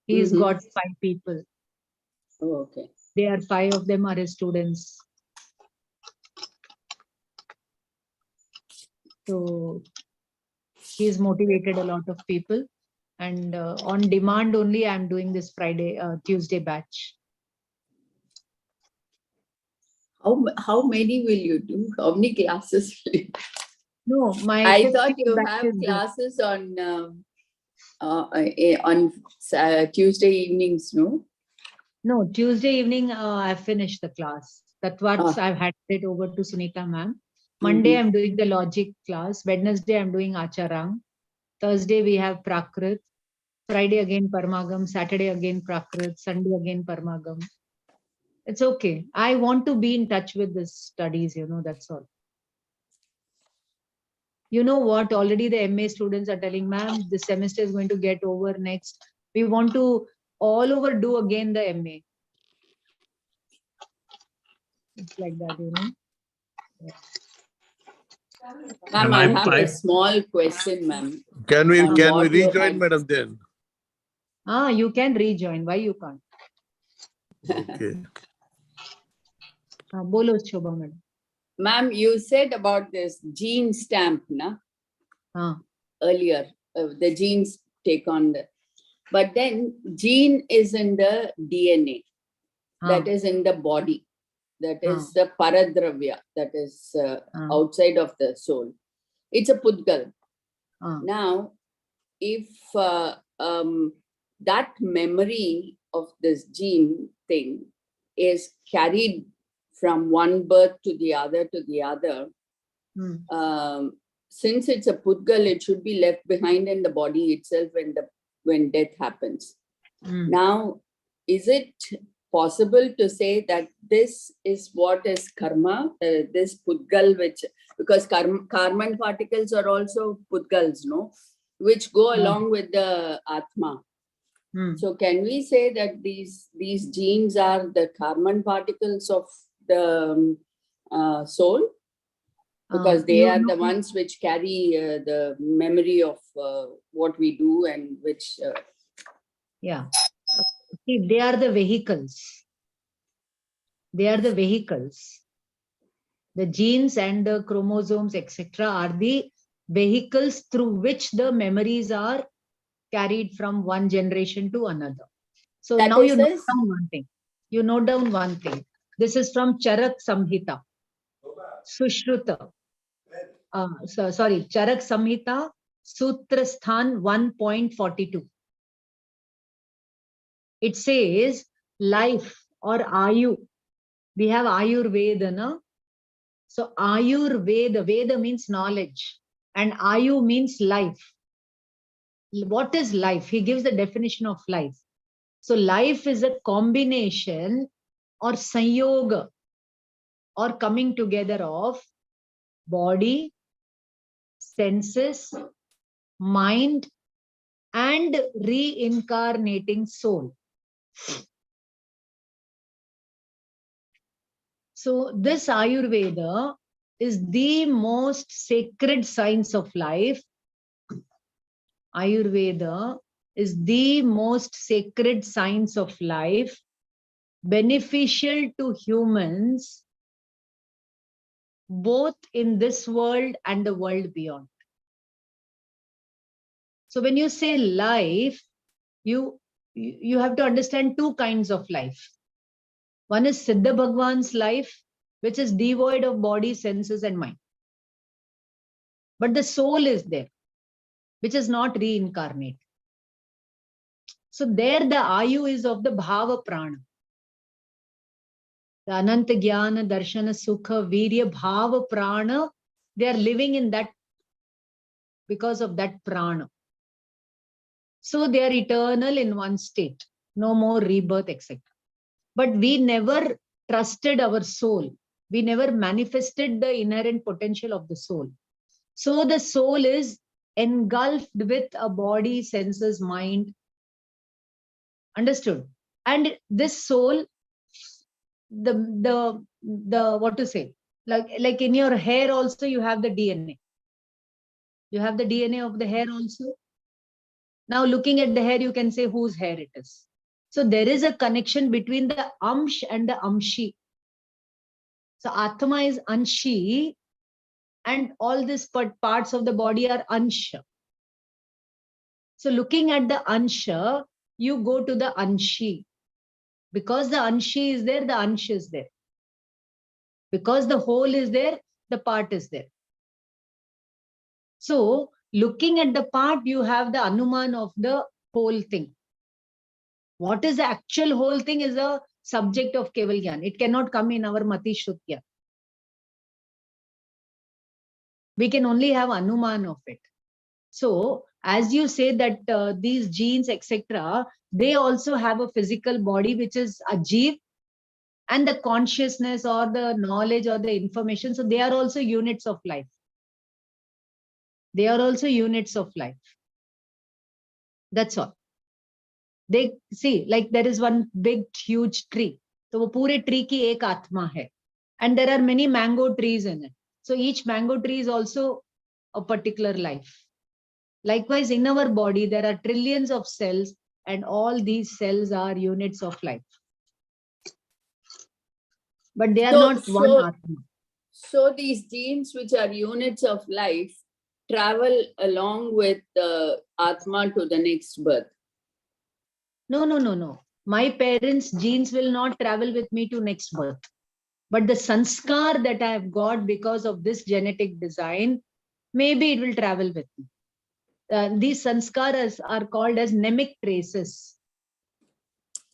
he's got 5 people.
Oh, okay.
They are 5 of them are his students. So he's motivated a lot of people, and on demand only I'm doing this Tuesday batch.
How many will you do? How many classes will you do?
No, my
I
50
thought you
batch
have
is there.
classes on Tuesday evenings, no?
No, Tuesday evening I finished the class. That's what
Ah.
I've had it over to Sunita ma'am. Monday I'm doing the logic class. Wednesday I'm doing Acharang. Thursday we have Prakrit. Friday again Paramagam. Saturday again Prakrit. Sunday again Paramagam. It's okay. I want to be in touch with the studies, you know, that's all. You know what? Already the MA students are telling, ma'am, this semester is going to get over next. We want to all over do again the MA. It's like that, you know.
Ma'am,
Ma'am,
I
I
have a
five-
small question, ma'am.
Can we
On
can we
what you
rejoin,
had-
madam? Then
You can rejoin. Why you can't?
okay.
Bolo Shobha madam.
Ma'am, you said about this gene stamp, na? Earlier, the genes take on the. But then gene is in the DNA, that is in the body, that is the paradravya, that is outside of the soul. It's a pudgal. Now, if that memory of this gene thing is carried from one birth to the other, since it's a pudgal, it should be left behind in the body itself when death happens. Now, is it possible to say that this is what is karma, this pudgal, because Karman particles are also pudgals, no? Which go along with the Atma. So can we say that these genes are the Karman particles of the soul? because they
you
are the
know-
ones which carry the memory of what we do and which.
Yeah. See, they are the vehicles. They are the vehicles. The genes and the chromosomes, etc., are the vehicles through which the memories are carried from one generation to another. So
That
now
is
you note
this?
down one thing. You note down one thing. This is from Charak Samhita. Sushruta. Sorry, Charak Samhita, Sutrasthan 1.42. It says life or Ayu. We have Ayurveda, no? So Ayurveda, Veda means knowledge, and Ayu means life. What is life? He gives the definition of life. So life is a combination or sanyoga or coming together of body, senses, mind, and reincarnating soul. So this Ayurveda is the most sacred science of life. Ayurveda is the most sacred science of life, beneficial to humans, both in this world and the world beyond. So when you say life, you have to understand two kinds of life. One is Siddha Bhagwan's life, which is devoid of body, senses, and mind. But the soul is there, which is not reincarnate. So there the Ayu is of the Bhava Prana. The Ananta Jnana, Darshana, Sukha, Virya, Bhava Prana, they are living in that because of that Prana. So they are eternal in one state, no more rebirth, etc. But we never trusted our soul. We never manifested the inherent potential of the soul. So the soul is engulfed with a body, senses, mind. Understood? And this soul, the what to say? Like in your hair also, you have the DNA. You have the DNA of the hair also. Now looking at the hair, you can say whose hair it is. So there is a connection between the Amsh and the Amshi. So Atma is Anshi, and all these parts of the body are Ansha. So looking at the Ansha, you go to the Anshi. Because the Anshi is there, the Ansh is there. Because the whole is there, the part is there. So looking at the part, you have the Anuman of the whole thing. What is the actual whole thing is a subject of Keval Gyan. It cannot come in our Mati Shrutya. We can only have Anuman of it. So as you say that these genes, etc., they also have a physical body, which is a Jeev, and the consciousness or the knowledge or the information. So they are also units of life. They are also units of life. That's all. They see, like there is one big, huge tree. So wo pure tree ki ek atma hai. And there are many mango trees in it. So each mango tree is also a particular life. Likewise, in our body, there are trillions of cells, and all these cells are units of life. But they are not one atma.
So these genes, which are units of life, travel along with the Atma to the next birth.
No. My parents' genes will not travel with me to next birth. But the sanskar that I have got because of this genetic design, maybe it will travel with me. These sanskaras are called as mnemic traces.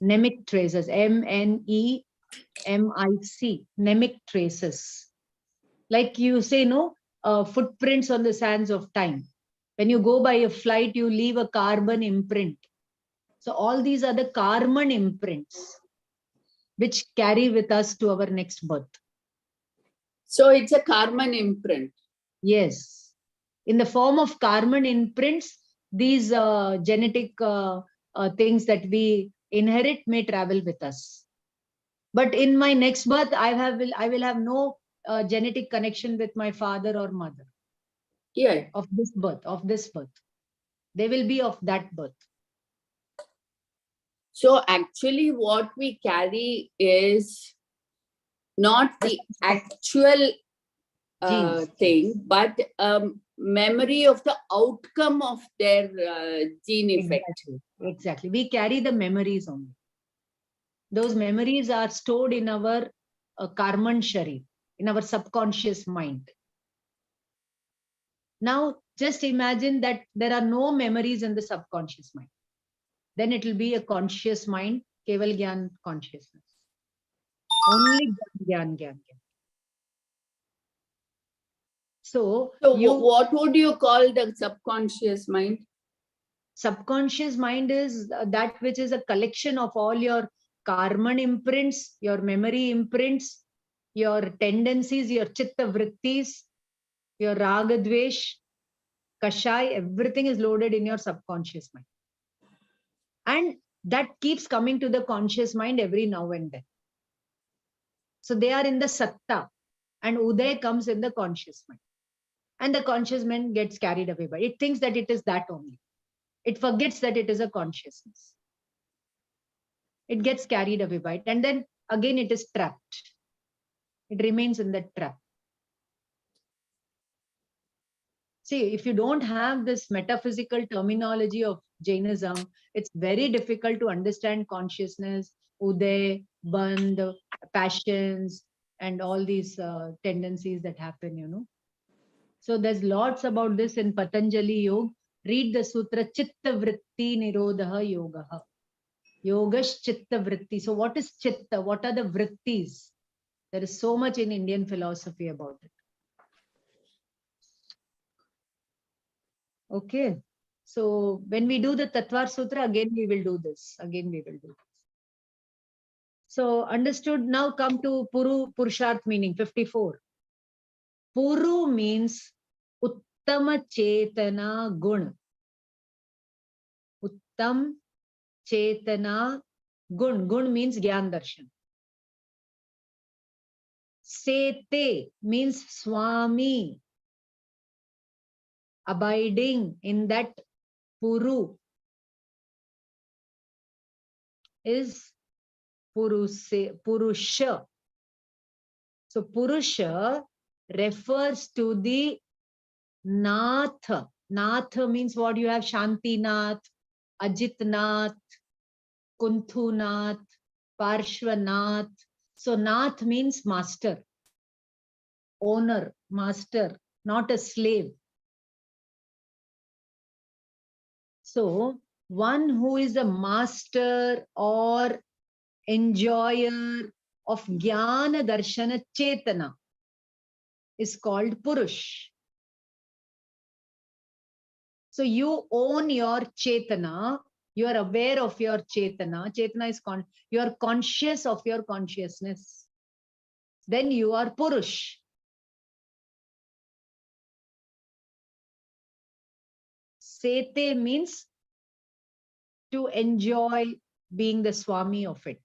Mnemic traces, MNEMIC, mnemic traces. Like you say, no, footprints on the sands of time. When you go by a flight, you leave a carbon imprint. So all these are the carbon imprints which carry with us to our next birth.
So it's a Karman imprint.
Yes. In the form of carbon imprints, these genetic things that we inherit may travel with us. But in my next birth, I will have no genetic connection with my father or mother
Yeah.
of this birth, of this birth. They will be of that birth.
So actually what we carry is not the actual
Genes.
thing, but memory of the outcome of their gene effect.
Exactly. We carry the memories only. Those memories are stored in our karman shari, in our subconscious mind. Now, just imagine that there are no memories in the subconscious mind. Then it will be a conscious mind, Keval Gyan consciousness. Only Gyan. So
what would you call the subconscious mind?
Subconscious mind is that which is a collection of all your karman imprints, your memory imprints, your tendencies, your chitta vrittis, your raga dvesh, kashai, everything is loaded in your subconscious mind. And that keeps coming to the conscious mind every now and then. So they are in the satta, and uday comes in the conscious mind. And the conscious mind gets carried away by it. It thinks that it is that only. It forgets that it is a consciousness. It gets carried away by it. And then again, it is trapped. It remains in that trap. See, if you don't have this metaphysical terminology of Jainism, it's very difficult to understand consciousness, uday, bandh, passions, and all these tendencies that happen, you know. So there's lots about this in Patanjali Yoga. Read the sutra, Chitta Vritti Nirodha Yogaha. Yogash Chitta Vritti. So what is Chitta? What are the Vrittis? There is so much in Indian philosophy about it. Okay. So when we do the Tattvar Sutra, again we will do this. So understood. Now come to Puru Purusharth meaning 54. Puru means Uttama Chetana Gun. Uttam Chetana Gun. Gun means Gyan Darshan. Sete means Swami. Abiding in that Puru is Purusha. So Purusha refers to the Nath. Nath means what you have: Shanti Nath, Ajit Nath, Kunthu Nath, Parshvanath. So Nath means master, owner, master, not a slave. So one who is a master or enjoyer of Jnana Darshana Chetana is called Purush. So you own your Chetana, you are aware of your Chetana. Chetana is you are conscious of your consciousness. Then you are Purush. Sete means to enjoy being the Swami of it.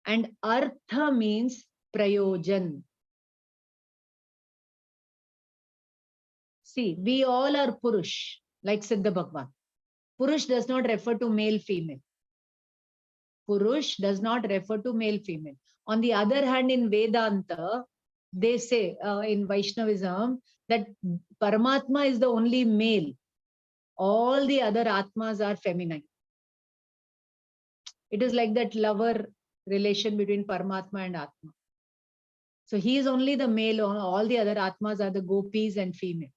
And Artha means Prayojan. See, we all are Purush, like Siddha Bhagwan. Purush does not refer to male, female. Purush does not refer to male, female. On the other hand, in Vedanta, they say in Vaishnavism that Paramatma is the only male. All the other Atmas are feminine. It is like that lover relation between Paramatma and Atma. So he is only the male, all the other Atmas are the gopis and female,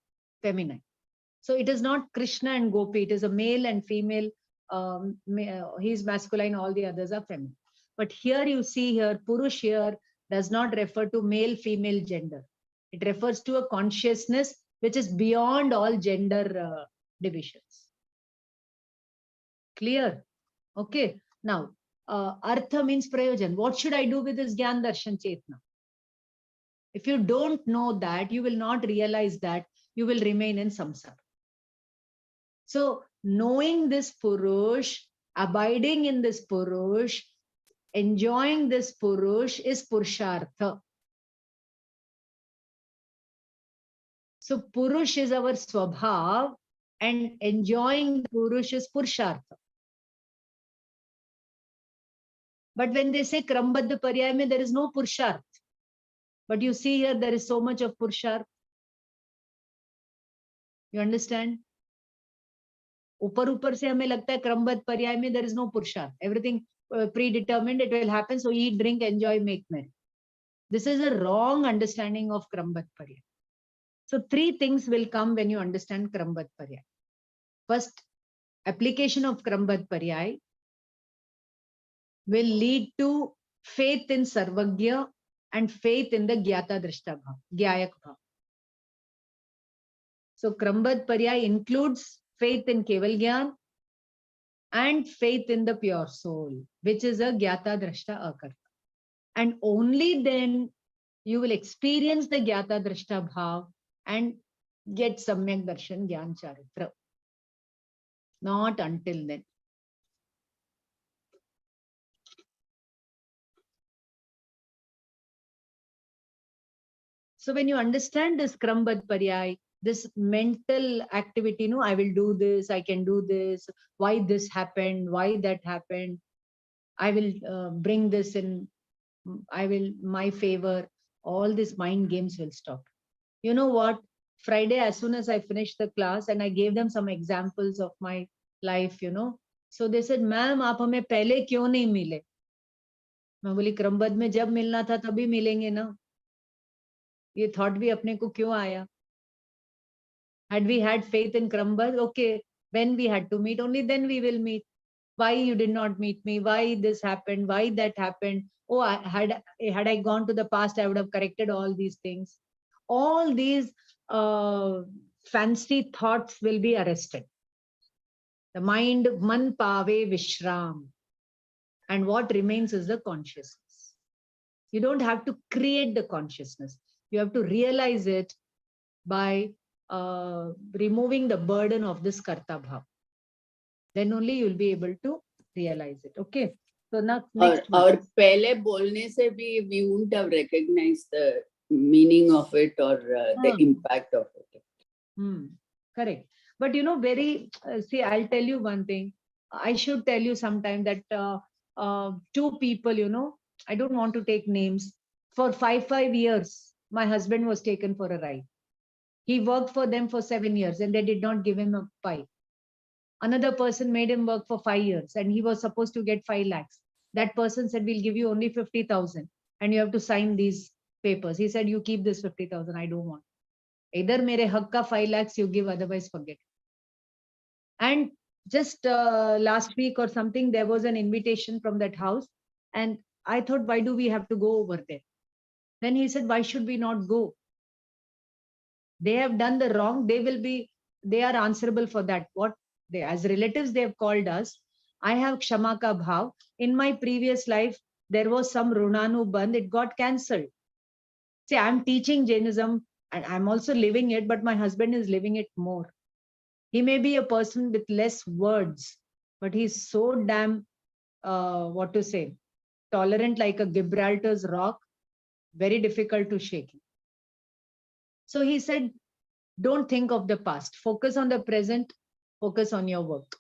feminine. So it is not Krishna and Gopi, it is a male and female. He is masculine, all the others are feminine. But here you see here, Purush here does not refer to male, female gender. It refers to a consciousness which is beyond all gender divisions. Clear? Okay. Now, Artha means Prayojan. What should I do with this Gyan Darshan Chetna? If you don't know that, you will not realize that you will remain in samsara. So knowing this Purush, abiding in this Purush, enjoying this Purush is Purushartha. So Purush is our Swabhav and enjoying Purush is Purushartha. But when they say Krambadha Paryay mein, there is no Purushartha. But you see here, there is so much of Purushartha. You understand? ऊपर से हमें लगता है क्रमबद्ध पर्याय में there is no पुरुषार्थ. Everything predetermined, it will happen. So eat, drink, enjoy, make merry. This is a wrong understanding of Krambadh Paryay. So 3 things will come when you understand Krambadh Paryay. First, application of Krambadh Paryay will lead to faith in Sarvagya and faith in the Gyata Drishta Bhav, Gyayak Bhav. So Krambadh Paryay includes faith in Keval Gyan and faith in the pure soul, which is a Gyata Drashta Akarta. And only then you will experience the Gyata Drashta Bhav and get Samyak Darshan Gyan Charitra. Not until then. So when you understand this Krambadh Paryay, this mental activity, no, I will do this, I can do this, why this happened, why that happened, I will bring this in, I will, my favor, all these mind games will stop. You know what? Friday, as soon as I finished the class and I gave them some examples of my life, you know, so they said, ma'am, aap hame pehle kyun nahi mile? मैं बोली क्रमबद्ध में जब मिलना था तभी मिलेंगे ना. ये thought भी अपने को क्यों आया? Had we had faith in Krambadh, okay, when we had to meet, only then we will meet. Why you did not meet me? Why this happened? Why that happened? Oh, had I gone to the past, I would have corrected all these things. All these fancy thoughts will be arrested. The mind, man pave vishram. And what remains is the consciousness. You don't have to create the consciousness. You have to realize it by removing the burden of this karta bhav. Then only you will be able to realize it. Okay. So now next.
Or pehle bolne se bhi we wouldn't have recognized the meaning of it or the impact of it.
Correct. But you know, see, I'll tell you one thing. I should tell you sometime that 2 people, you know, I don't want to take names. For 5 years, my husband was taken for a ride. He worked for them for 7 years and they did not give him a pie. Another person made him work for 5 years and he was supposed to get 5 lakhs. That person said, we'll give you only 50,000 and you have to sign these papers. He said, you keep this 50,000. I don't want. Either mere hak ka 5 lakhs you give, otherwise forget. And just last week or something, there was an invitation from that house. And I thought, why do we have to go over there? Then he said, why should we not go? They have done the wrong. They are answerable for that. What they, as relatives, they have called us. I have Kshama ka bhav. In my previous life, there was some Runanu Bandh. It got cancelled. See, I'm teaching Jainism and I'm also living it, but my husband is living it more. He may be a person with less words, but he's so damn, tolerant like a Gibraltar's rock, very difficult to shake. So he said, don't think of the past. Focus on the present. Focus on your work.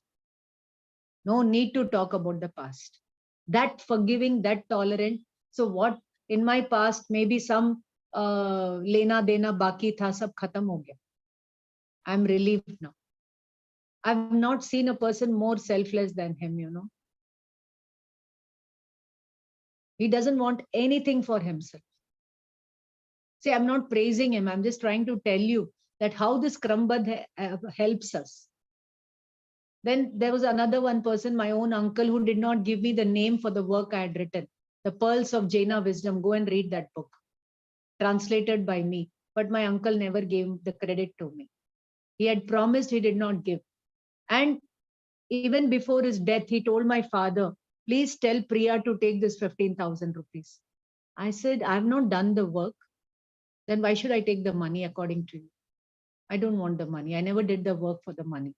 No need to talk about the past. That forgiving, that tolerant. So what in my past, maybe some lena dena baki tha, sab khatam ho gaya. I'm relieved now. I've not seen a person more selfless than him, you know. He doesn't want anything for himself. See, I'm not praising him. I'm just trying to tell you that how this Krambadh helps us. Then there was another one person, my own uncle, who did not give me the name for the work I had written. The Pearls of Jaina Wisdom. Go and read that book. Translated by me. But my uncle never gave the credit to me. He had promised, he did not give. And even before his death, he told my father, please tell Priya to take this 15,000 rupees. I said, I have not done the work. Then why should I take the money according to you? I don't want the money. I never did the work for the money.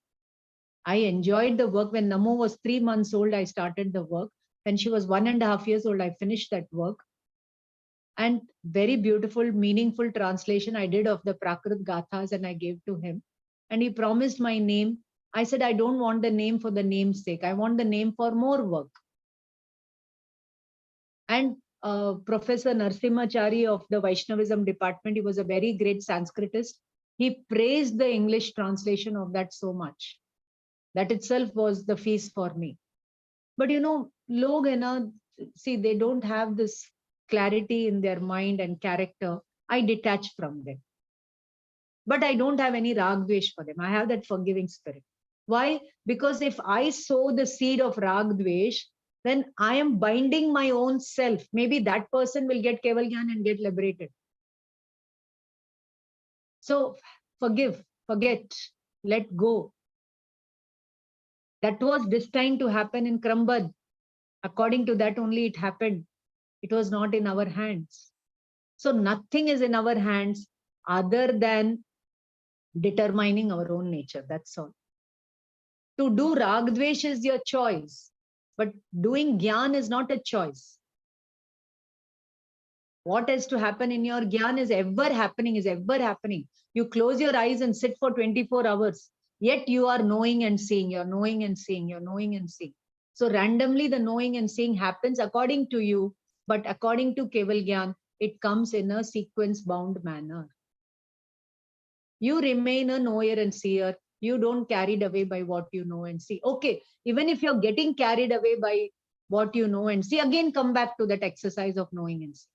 I enjoyed the work. When Namo was 3 months old, I started the work. When she was 1.5 years old, I finished that work. And very beautiful, meaningful translation I did of the Prakrit Gathas, and I gave to him. And he promised my name. I said, I don't want the name for the name's sake. I want the name for more work. And Professor Narsimhachari of the Vaishnavism department, he was a very great Sanskritist. He praised the English translation of that so much. That itself was the feast for me. But you know, log hai na, see, they don't have this clarity in their mind and character. I detach from them. But I don't have any ragdvesh for them. I have that forgiving spirit. Why? Because if I sow the seed of ragdvesh, then I am binding my own self. Maybe that person will get Keval Gyan and get liberated. So forgive, forget, let go. That was destined to happen in Krambad. According to that only it happened. It was not in our hands. So nothing is in our hands other than determining our own nature. That's all. To do ragdvesh is your choice, but doing gyan is not a choice. What is to happen in your gyan is ever happening, is ever happening. You close your eyes and sit for 24 hours, yet you are knowing and seeing, you're knowing and seeing, you're knowing and seeing. So randomly the knowing and seeing happens according to you, but according to Keval Gyan, it comes in a sequence bound manner. You remain a knower and seer. You don't carried away by what you know and see. Okay, even if you're getting carried away by what you know and see, again come back to that exercise of knowing and see.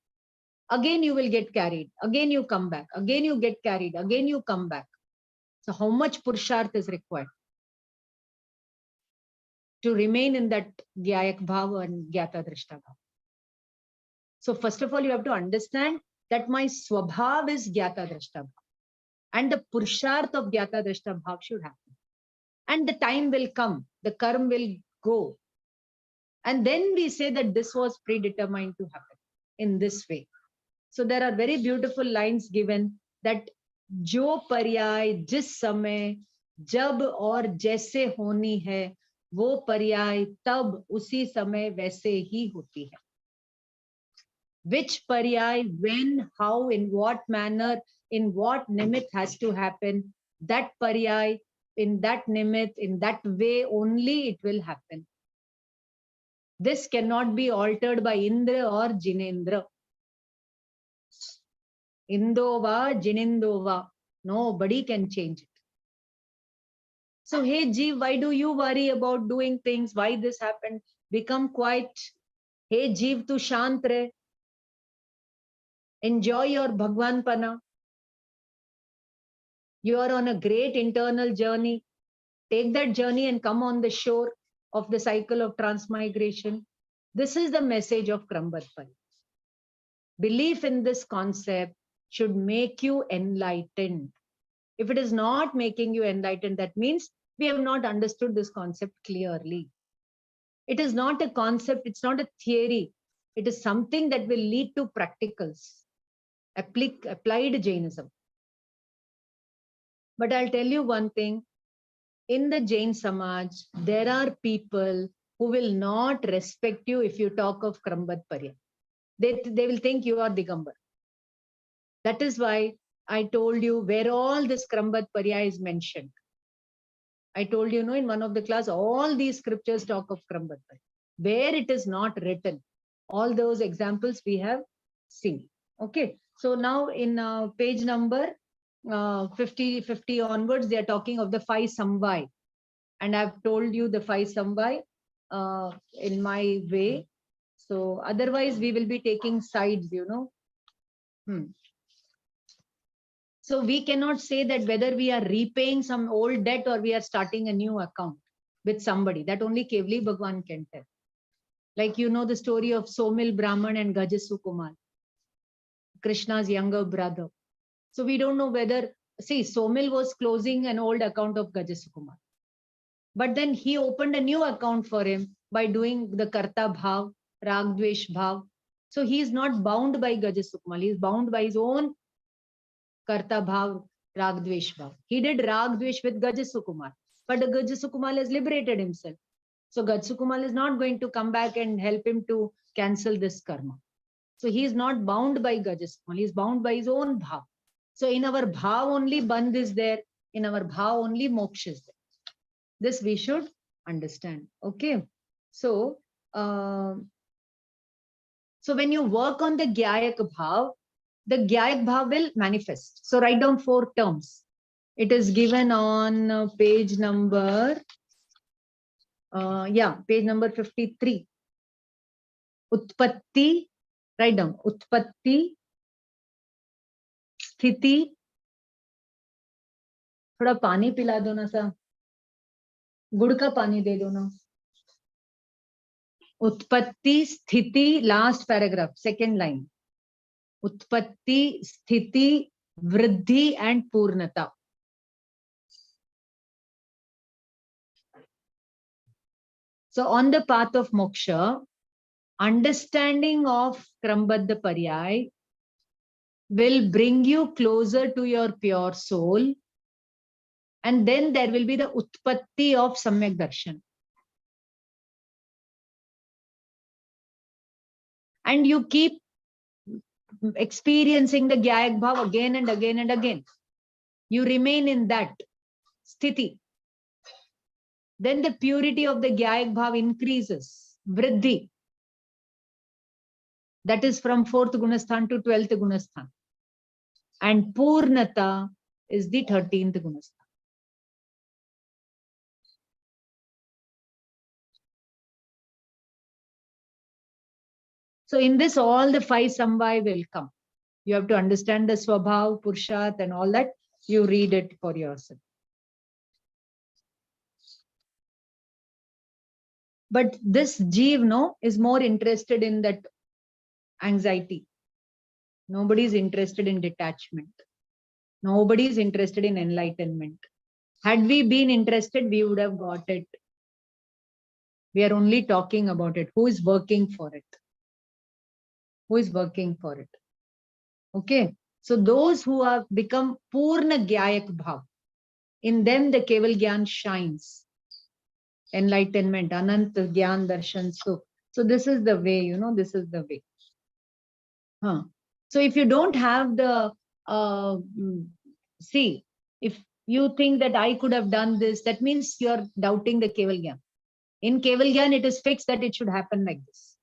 Again you will get carried. Again you come back. Again you get carried. Again you come back. So how much Purusharth is required to remain in that Gyayak Bhava and Gyata Drishta Bhava? So first of all, you have to understand that my Swabhav is Gyata Drishta Bhava. And the Purusharth of Gyata Drishta Bhav should happen. And the time will come. The karma will go. And then we say that this was predetermined to happen in this way. So there are very beautiful lines given that जो पर्याय जिस समय जब और जैसे होनी है वो पर्याय तब उसी समय वैसे ही होती है. Which पर्याय, when, how, in what manner, in what nimit has to happen, that पर्याय, in that nimit, in that way only it will happen. This cannot be altered by Indra or Jinendra. Indova, Jinindova. Nobody can change it. So, hey Jeev, why do you worry about doing things? Why this happened? Become quiet. Hey Jeev, tu shant rahe. Enjoy your Bhagwan Pana. You are on a great internal journey. Take that journey and come on the shore of the cycle of transmigration. This is the message of Krambad Pari. Belief in this concept should make you enlightened. If it is not making you enlightened, that means we have not understood this concept clearly. It is not a concept, it's not a theory. It is something that will lead to practicals, applied Jainism. But I'll tell you one thing. In the Jain Samaj, there are people who will not respect you if you talk of Krambad Parya. They will think you are Digambar. That is why I told you where all this Krambad Parya is mentioned. I told you, in one of the class, all these scriptures talk of Krambad Parya. Where it is not written, all those examples we have seen. Okay. So now in page number 50 onwards, they are talking of the 5 Samvai. And I've told you the 5 Samvai in my way. So otherwise we will be taking sides, So we cannot say that whether we are repaying some old debt or we are starting a new account with somebody. That only Kevali Bhagwan can tell. Like the story of Somil Brahman and Gajasu Kumar, Krishna's younger brother. So we don't know whether, Somil was closing an old account of Gajasu Kumar. But then he opened a new account for him by doing the Karta Bhav, Ragdvesh Bhav. So he is not bound by Gajasu Kumar. He is bound by his own Karta Bhav, Ragdvesh Bhav. He did Ragdvesh with Gajasu Kumar. But the Gajasu Kumar has liberated himself. So Gatsukumal is not going to come back and help him to cancel this karma. So he is not bound by Gajasukumal, he is bound by his own bhav. So in our bhav only bandh is there, in our bhav only moksha is there. This we should understand. Okay. So, so when you work on the Gyayak bhav, the Gyayak bhav will manifest. So write down 4 terms. It is given on page number, page number 53. Utpatti, write down. Utpatti, स्थिति, थोड़ा पानी पिला दो ना सा, गुड़ का पानी दे दो ना. उत्पत्ति, स्थिति, last paragraph, second line. Utpatti, sthiti, vriddhi and purnata. So on the path of moksha, understanding of Krambadha Paryay will bring you closer to your pure soul, and then there will be the utpatti of Samyak Darshan. And you keep experiencing the Gyayak Bhav again and again and again. You remain in that sthiti. Then the purity of the Gyayak Bhav increases. Vriddhi. That is from 4th Gunasthan to 12th Gunasthan. And Purnata is the 13th Gunasthan. So in this, all the 5 samvai will come. You have to understand the Swabhav, Purushat and all that. You read it for yourself. But this Jeev, no, is more interested in that anxiety. Nobody is interested in detachment. Nobody is interested in enlightenment. Had we been interested, we would have got it. We are only talking about it. Who is working for it? Who is working for it? Okay. So those who have become Purna Gyayak Bhav, in them the Keval Gyan shines. Enlightenment, Anant Gyan Darshan Sukh. So this is the way, you know, this is the way. So if you don't have the, see, if you think that I could have done this, that means you're doubting the Keval Gyan. In Keval Gyan, it is fixed that it should happen like this.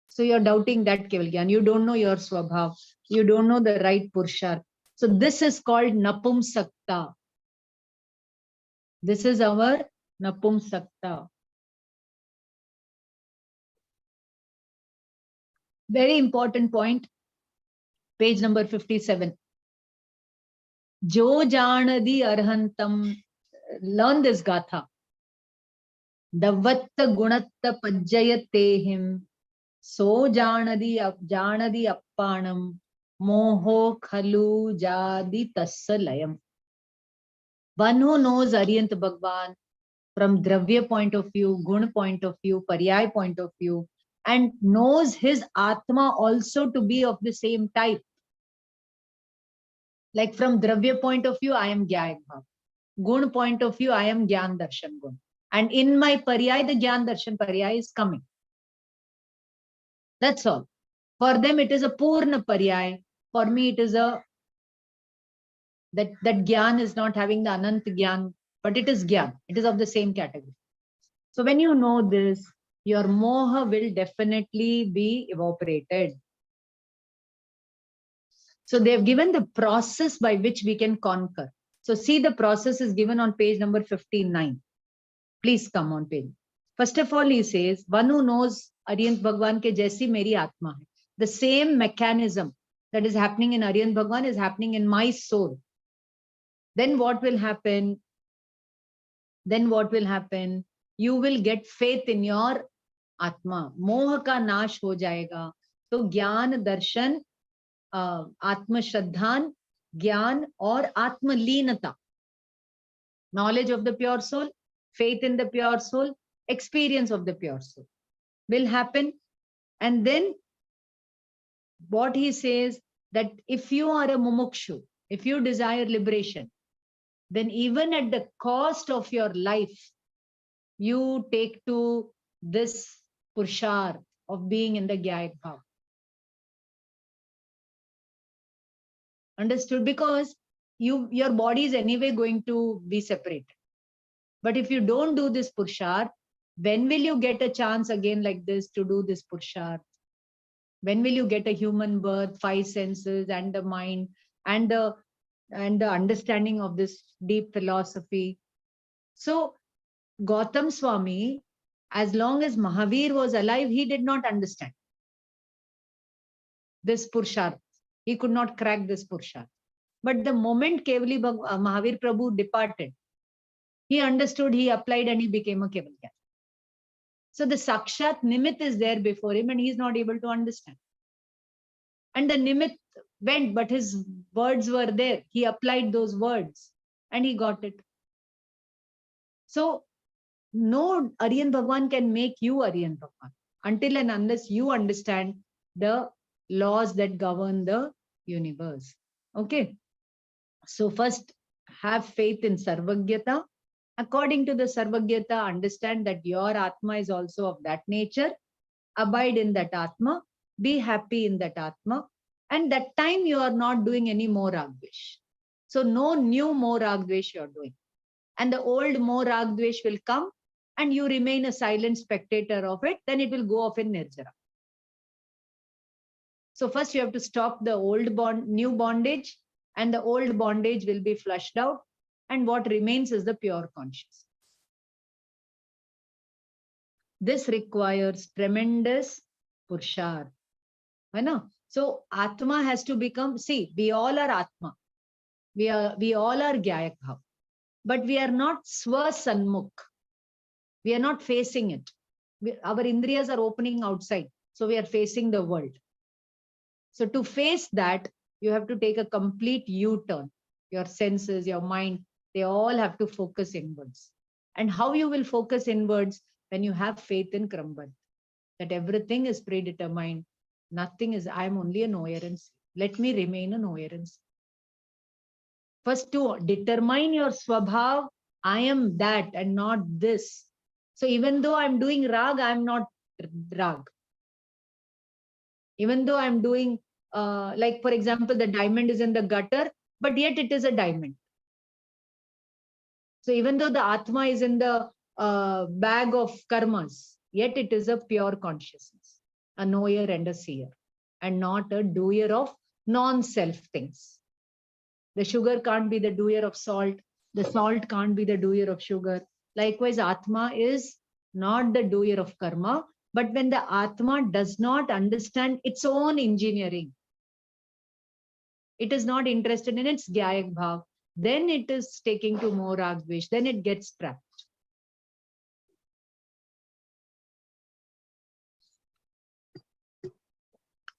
So you're doubting that Keval Gyan. You don't know your Swabhav. You don't know the right Purusharth. So this is called Napumsakta. This is our Napumsakta. Very important point. Page number 57. Jo janadi arhantam. Learn this gatha. Davatta gunatta pajjayatehim. So janadi appanam. Moho khalu jadi tassalayam. One who knows Arihant Bhagwan from Dravya point of view, Gun point of view, Paryay point of view, and knows his Atma also to be of the same type. Like from Dravya point of view, I am Gyayak Bhav. Gun point of view, I am Gyan Darshan Gun. And in my Paryay, the Gyan Darshan Paryay is coming. That's all. For them, it is a Purna Paryay. For me, it is a, that Gyan is not having the Anant Gyan, but it is Gyan. It is of the same category. So when you know this, your moha will definitely be evaporated. So they have given the process by which we can conquer. So see, the process is given on page number 59. Please come on page. First of all, he says, one who knows Arihant Bhagwan ke jaisi meri Atma hai. The same mechanism that is happening in Arihant Bhagwan is happening in my soul. Then what will happen? Then what will happen? You will get faith in your Atma. Moha ka nash ho jayega. So Gyan, Darshan, Atma Shraddhan, Gyan or Atma Leenata. Knowledge of the pure soul, faith in the pure soul, experience of the pure soul will happen. And then what he says, that if you are a mumukshu, if you desire liberation, then even at the cost of your life, you take to this Purushar of being in the Gyayak Bhav. Understood? Because your body is anyway going to be separated. But if you don't do this Purushar, when will you get a chance again like this to do this Purushar? When will you get a human birth, 5 senses and the mind and the understanding of this deep philosophy? So Gautam Swami, as long as Mahavir was alive, he did not understand this Purushar. He could not crack this Purushar. But the moment Kevali Mahavir Prabhu departed, he understood, he applied, and he became a Keval Gyan. So the Sakshat Nimit is there before him and he is not able to understand. And the Nimit went, but his words were there. He applied those words and he got it. So no Aryan Bhagwan can make you Aryan Bhagwan until and unless you understand the laws that govern the universe. Okay. So first, have faith in Sarvagyata. According to the Sarvagyata, understand that your Atma is also of that nature. Abide in that Atma. Be happy in that Atma. And that time you are not doing any more Ragdvesh. So no new more Ragdvesh you are doing. And the old more Ragdvesh will come and you remain a silent spectator of it. Then it will go off in Nirjara. So first you have to stop the old new bondage, and the old bondage will be flushed out. And what remains is the pure consciousness. This requires tremendous Purushar. So Atma has to become, see, we all are Atma. We all are Gyayak Bhav. But we are not Swa Sanmukh. We are not facing it. Our Indriyas are opening outside. So we are facing the world. So to face that, you have to take a complete U-turn. Your senses, your mind, they all have to focus inwards. And how you will focus inwards? When you have faith in Krambad, that everything is predetermined. Nothing is, I am only a knower and see. Let me remain a knower and see. First, to determine your Swabhav, I am that and not this. So even though I'm doing Rag, I'm not Rag. Even though I'm doing, like for example, the diamond is in the gutter, but yet it is a diamond. So even though the Atma is in the bag of karmas, yet it is a pure consciousness, a knower and a seer, and not a doer of non-self things. The sugar can't be the doer of salt. The salt can't be the doer of sugar. Likewise, Atma is not the doer of karma, but when the Atma does not understand its own engineering, it is not interested in its Gyayak Bhav, then it is taking to more Ragdvesh, then it gets trapped.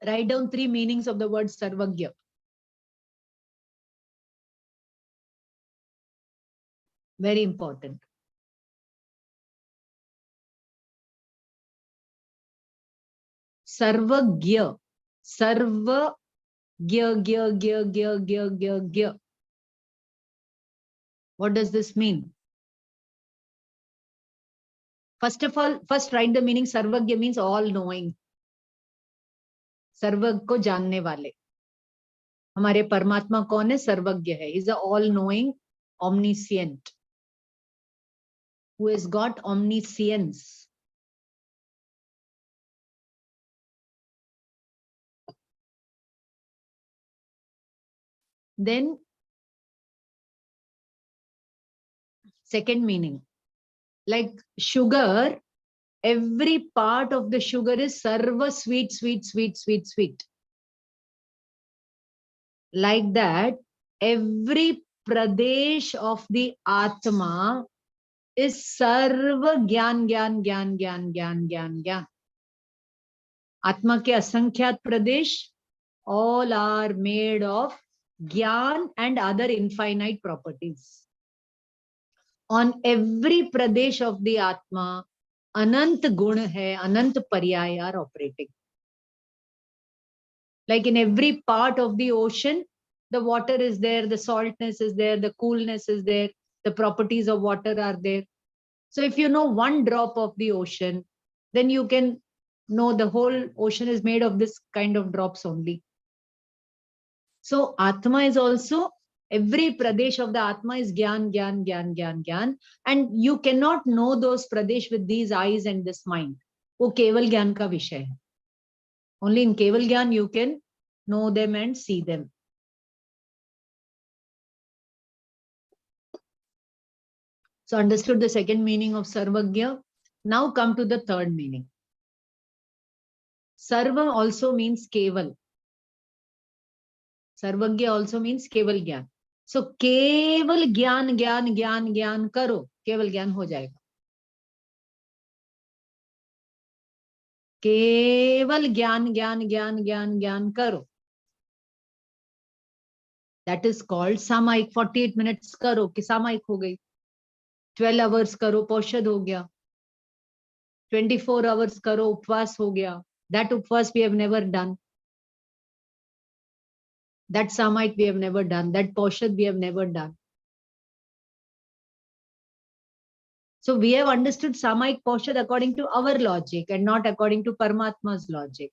Write down 3 meanings of the word Sarvagya. Very important. Sarvagya. Sarva gya. What does this mean? First of all, first write the meaning. Sarvagya means all knowing. सर्वज्ञ को जानने वाले. हमारे परमात्मा कौन है? सर्वज्ञ है. He is all knowing, omniscient, who has got omniscience. Then second meaning, like sugar, every part of the sugar is sarva sweet, sweet, sweet, sweet, sweet. Like that, every pradesh of the Atma is sarva gyan, gyan, gyan, gyan, gyan, gyan, gyan. Atma ke asankhyat pradesh, all are made of gyan and other infinite properties. On every pradesh of the Atma, anant gun hai, anant paryay are operating. Like in every part of the ocean, the water is there, the saltness is there, the coolness is there, the properties of water are there. So if you know one drop of the ocean, then you can know the whole ocean is made of this kind of drops only. So Atma is also, every Pradesh of the Atma is Gyan, Gyan, Gyan, Gyan, Gyan. And you cannot know those Pradesh with these eyes and this mind. वो केवल ज्ञान का विषय है. Only in केवल ज्ञान you can know them and see them. So understood the second meaning of Sarvagya. Now come to the third meaning. Sarva also means keval. Sarvagya also means keval gyan. So keval gyan, gyan, gyan, gyan karo. Keval gyan ho jayega. Keval gyan, gyan, gyan, gyan, gyan karo. That is called सामायिक. 48 minutes करो कि सामायिक हो गई. 12 hours करो पौषध हो गया. 24 hours करो उपवास हो गया. That upvas we have never done. That samait we have never done. That paushad we have never done. So we have understood samait paushad according to our logic and not according to Paramatma's logic.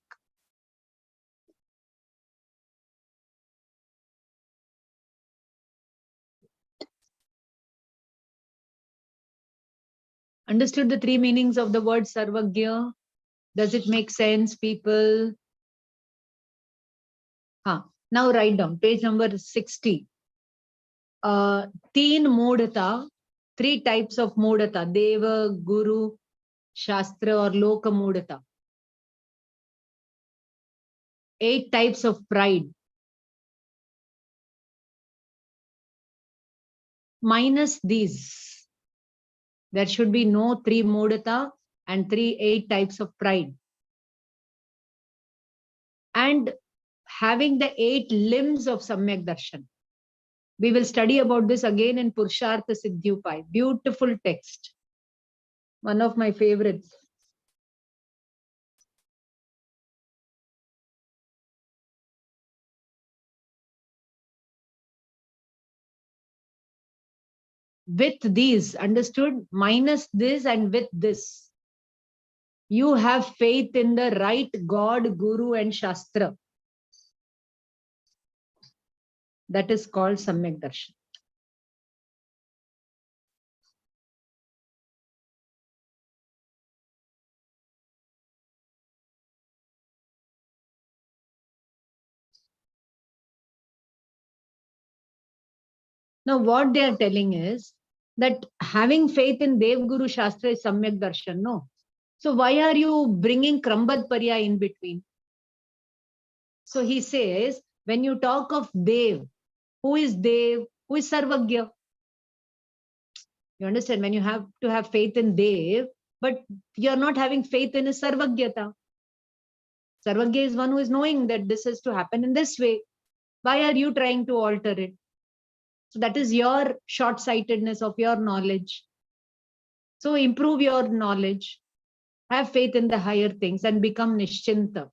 Understood the three meanings of the word Sarvagya? Does it make sense, people? Now write down page number 60. Teen modata, three types of modata, Deva, Guru, Shastra or Loka modata. 8 types of pride. Minus these, there should be no 3 modata and 8 types of pride. And having the 8 limbs of Samyak Darshan. We will study about this again in Purushartha Siddhyupai. Beautiful text. One of my favorites. With these, understood? Minus this and with this. You have faith in the right God, Guru and Shastra. That is called Samyak Darshan. Now what they are telling is that having faith in Dev Guru Shastra is Samyak Darshan. No. So why are you bringing Krambad Parya in between? So he says, when you talk of Dev, who is Dev? Who is Sarvagya? You understand? When you have to have faith in Dev, but you're not having faith in a Sarvagyata. Sarvagya is one who is knowing that this is to happen in this way. Why are you trying to alter it? So that is your short-sightedness of your knowledge. So improve your knowledge. Have faith in the higher things and become Nishchinta.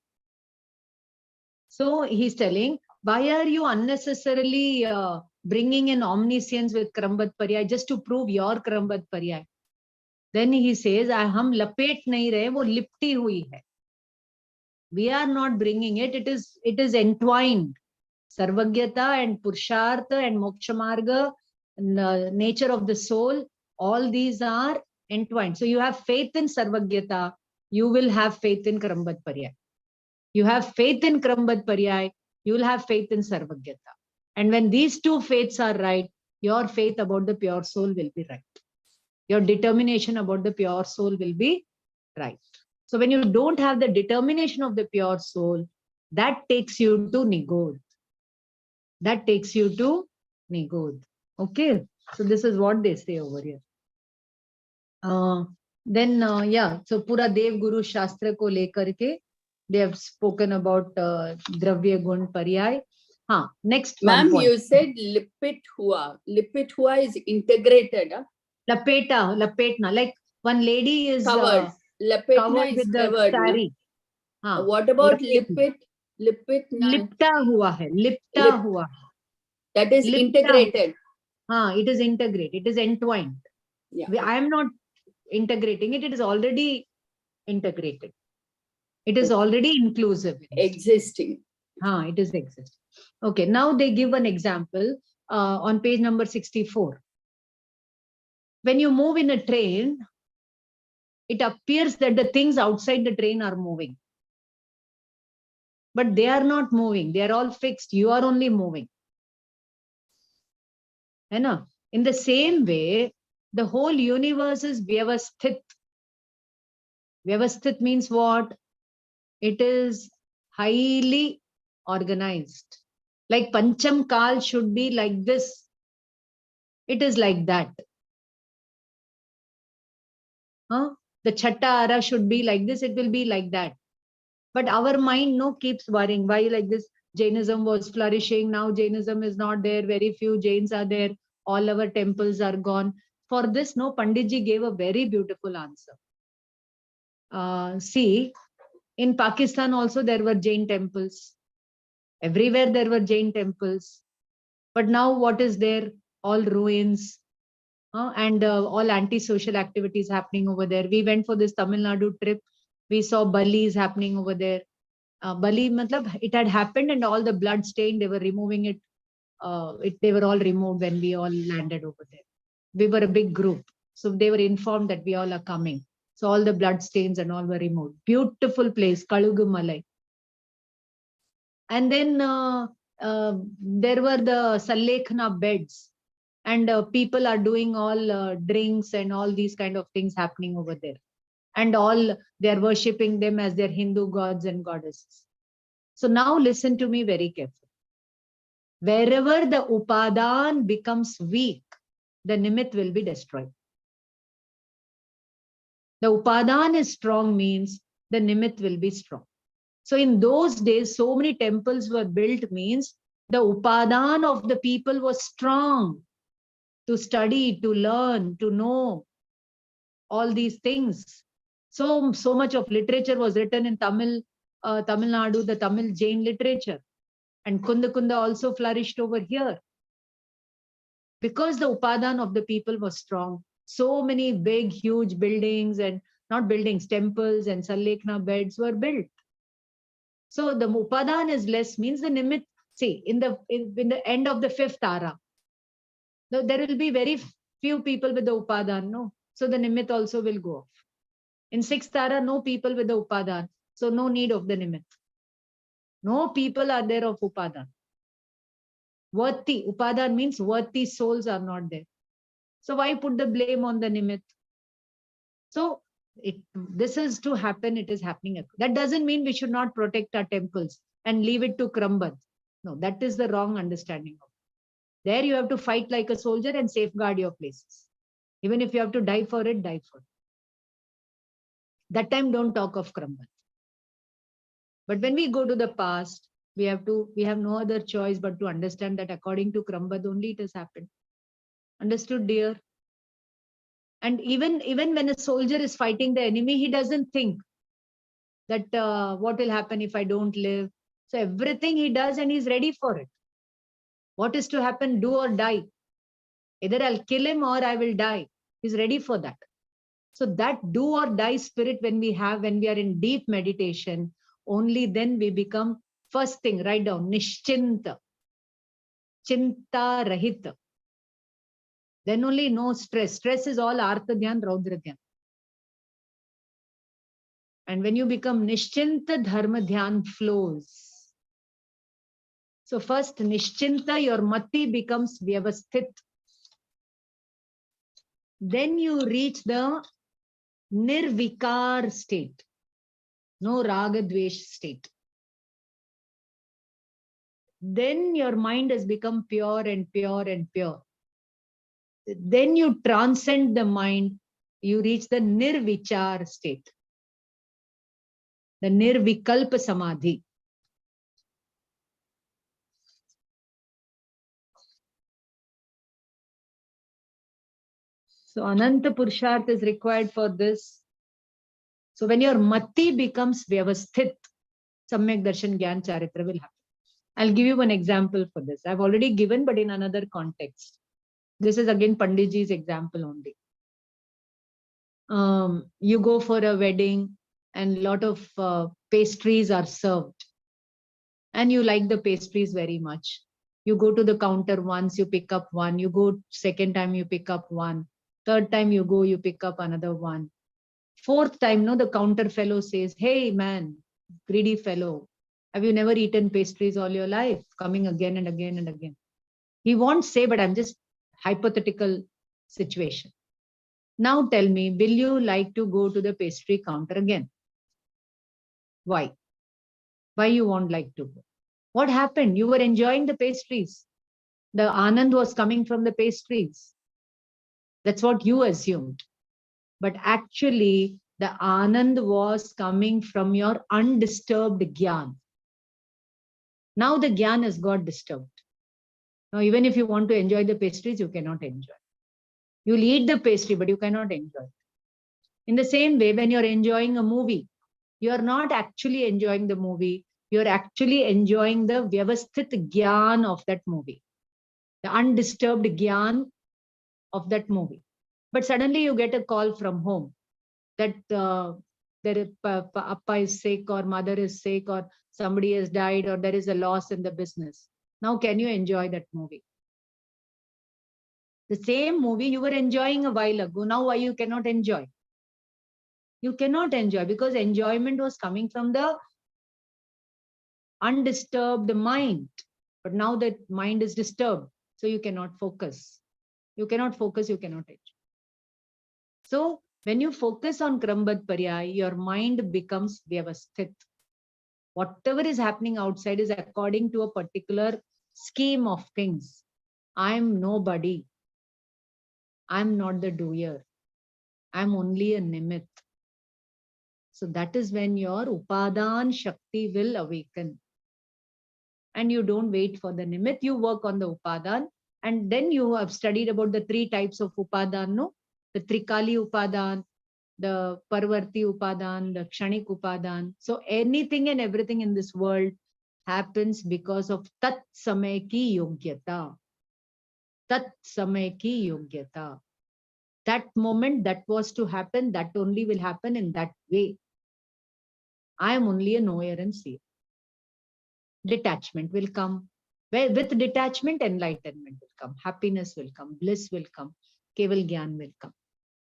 So he's telling, why are you unnecessarily bringing in omniscience with Krambad Paryay just to prove your Krambad Paryay? Then he says, hum lapet nahi rahe, wo lipti hui hai. We are not bringing it. It is entwined. Sarvagyata and Purushartha and Moksha Marga, nature of the soul, all these are entwined. So you have faith in Sarvagyata, you will have faith in Krambad Paryay. You have faith in Krambad Paryay, you will have faith in Sarvagyata. And when these two faiths are right, your faith about the pure soul will be right. Your determination about the pure soul will be right. So when you don't have the determination of the pure soul, that takes you to Nigodh. That takes you to Nigodh. Okay. So this is what they say over here. Yeah. So Pura Dev Guru Shastra ko lekar ke, they have spoken about Dravya Gun Paryay. Next one.
Ma'am, you said lipit hua. Lipit hua is integrated. Huh?
Lapetna. Like one lady is
covered.
Covered is with the sari.
What about lipit?
Lipta hua hai. Lipta hua.
That is
Lipta.
integrated.
It is integrated. It is entwined.
Yeah.
I am not integrating it. It is already integrated. It is already inclusive.
Existing.
It is existing. Okay, now they give an example on page number 64. When you move in a train, it appears that the things outside the train are moving. But they are not moving. They are all fixed. You are only moving. In the same way, the whole universe is vyavasthit. Vyavasthit means what? It is highly organized. Like Pancham Kal should be like this. It is like that. The Chatta Ara should be like this. It will be like that. But our mind keeps worrying. Why like this? Jainism was flourishing. Now Jainism is not there. Very few Jains are there. All our temples are gone. For this, Panditji gave a very beautiful answer. See, in Pakistan also there were Jain temples. Everywhere there were Jain temples. But now what is there? All ruins. And all anti-social activities happening over there. We went for this Tamil Nadu trip. We saw Balis happening over there. Bali, matlab, it had happened and all the blood stain, they were removing it. They were all removed when we all landed over there. We were a big group. So they were informed that we all are coming. So all the blood stains and all were removed. Beautiful place, Kalugu Malai. And then there were the Sallekhana beds. And people are doing all drinks and all these kind of things happening over there. And all they're worshipping them as their Hindu gods and goddesses. So now listen to me very carefully. Wherever the upadan becomes weak, the nimit will be destroyed. The upadan is strong means the nimit will be strong. So in those days, so many temples were built means the upadan of the people was strong to study, to learn, to know all these things. So much of literature was written in Tamil Nadu, the Tamil Jain literature. And Kunda Kunda also flourished over here. Because the upadan of the people was strong, so many big, huge buildings and not buildings, temples and Sallekhana beds were built. So the upadan is less means the nimit. See, in the end of the 5th ara, there will be very few people with the upadan, so the nimit also will go off. In 6th ara, no people with the upadan, so no need of the nimit. No people are there of upadan. Worthy, upadan means worthy souls are not there. So why put the blame on the nimit? So this is to happen, it is happening. That doesn't mean we should not protect our temples and leave it to Krambad. No, that is the wrong understanding of it. There you have to fight like a soldier and safeguard your places. Even if you have to die for it, die for it. That time don't talk of Krambad. But when we go to the past, we have no other choice but to understand that according to Krambad only it has happened. Understood, dear? And even when a soldier is fighting the enemy, he doesn't think that what will happen if I don't live. So everything he does and he's ready for it. What is to happen, do or die. Either I'll kill him or I will die. He's ready for that. So that do or die spirit when we are in deep meditation, only then we become, first thing, write down, Nishchinta, Chinta Rahita. Then only no stress. Stress is all Artha Dhyan, Raudra Dhyan. And when you become Nishchinta, Dharma Dhyan flows. So first Nishchinta, your Mati becomes Vyavasthit. Then you reach the Nirvikar state. No Raga Dvesh state. Then your mind has become pure and pure and pure. Then you transcend the mind, you reach the Nirvichar state. The Nirvikalpa Samadhi. So Ananta Purusharth is required for this. So when your Mati becomes Vyavasthit, Samyak Darshan Gyan Charitra will happen. I'll give you one example for this. I've already given, but in another context. This is again Panditji's example only. You go for a wedding and a lot of pastries are served. And you like the pastries very much. You go to the counter once, you pick up one. You go second time, you pick up one. Third time you go, you pick up another one. Fourth time, no, the counter fellow says, hey man, greedy fellow, have you never eaten pastries all your life? Coming again and again and again. He won't say, but I'm just hypothetical situation. Now tell me, will you like to go to the pastry counter again? Why? Why you won't like to go? What happened? You were enjoying the pastries. The Anand was coming from the pastries. That's what you assumed. But actually, the Anand was coming from your undisturbed Gyan. Now the Gyan has got disturbed. Now, even if you want to enjoy the pastries, you cannot enjoy. You'll eat the pastry, but you cannot enjoy. In the same way, when you're enjoying a movie, you're not actually enjoying the movie. You're actually enjoying the Vyavasthit Gyan of that movie, the undisturbed Gyan of that movie. But suddenly you get a call from home that Appa is sick or mother is sick or somebody has died or there is a loss in the business. Now, can you enjoy that movie? The same movie you were enjoying a while ago. Now, why you cannot enjoy? You cannot enjoy because enjoyment was coming from the undisturbed mind. But now that mind is disturbed, so you cannot focus. You cannot focus, you cannot enjoy. So when you focus on Krambad Paryay, your mind becomes Vyavasthit. Whatever is happening outside is according to a particular scheme of things. I'm nobody. I'm not the doer. I'm only a nimit. So that is when your Upadan Shakti will awaken. And you don't wait for the nimit, you work on the Upadan. And then you have studied about the 3 types of Upadan, no? The Trikali Upadan, the Parvarti Upadan, the Kshanik Upadan. So anything and everything in this world happens because of Tat Samay Ki Yogyata. Tat Samay Ki Yogyata. That moment that was to happen, that only will happen in that way. I am only a knower and seer. Detachment will come. With detachment, enlightenment will come. Happiness will come. Bliss will come. Keval Gyan will come.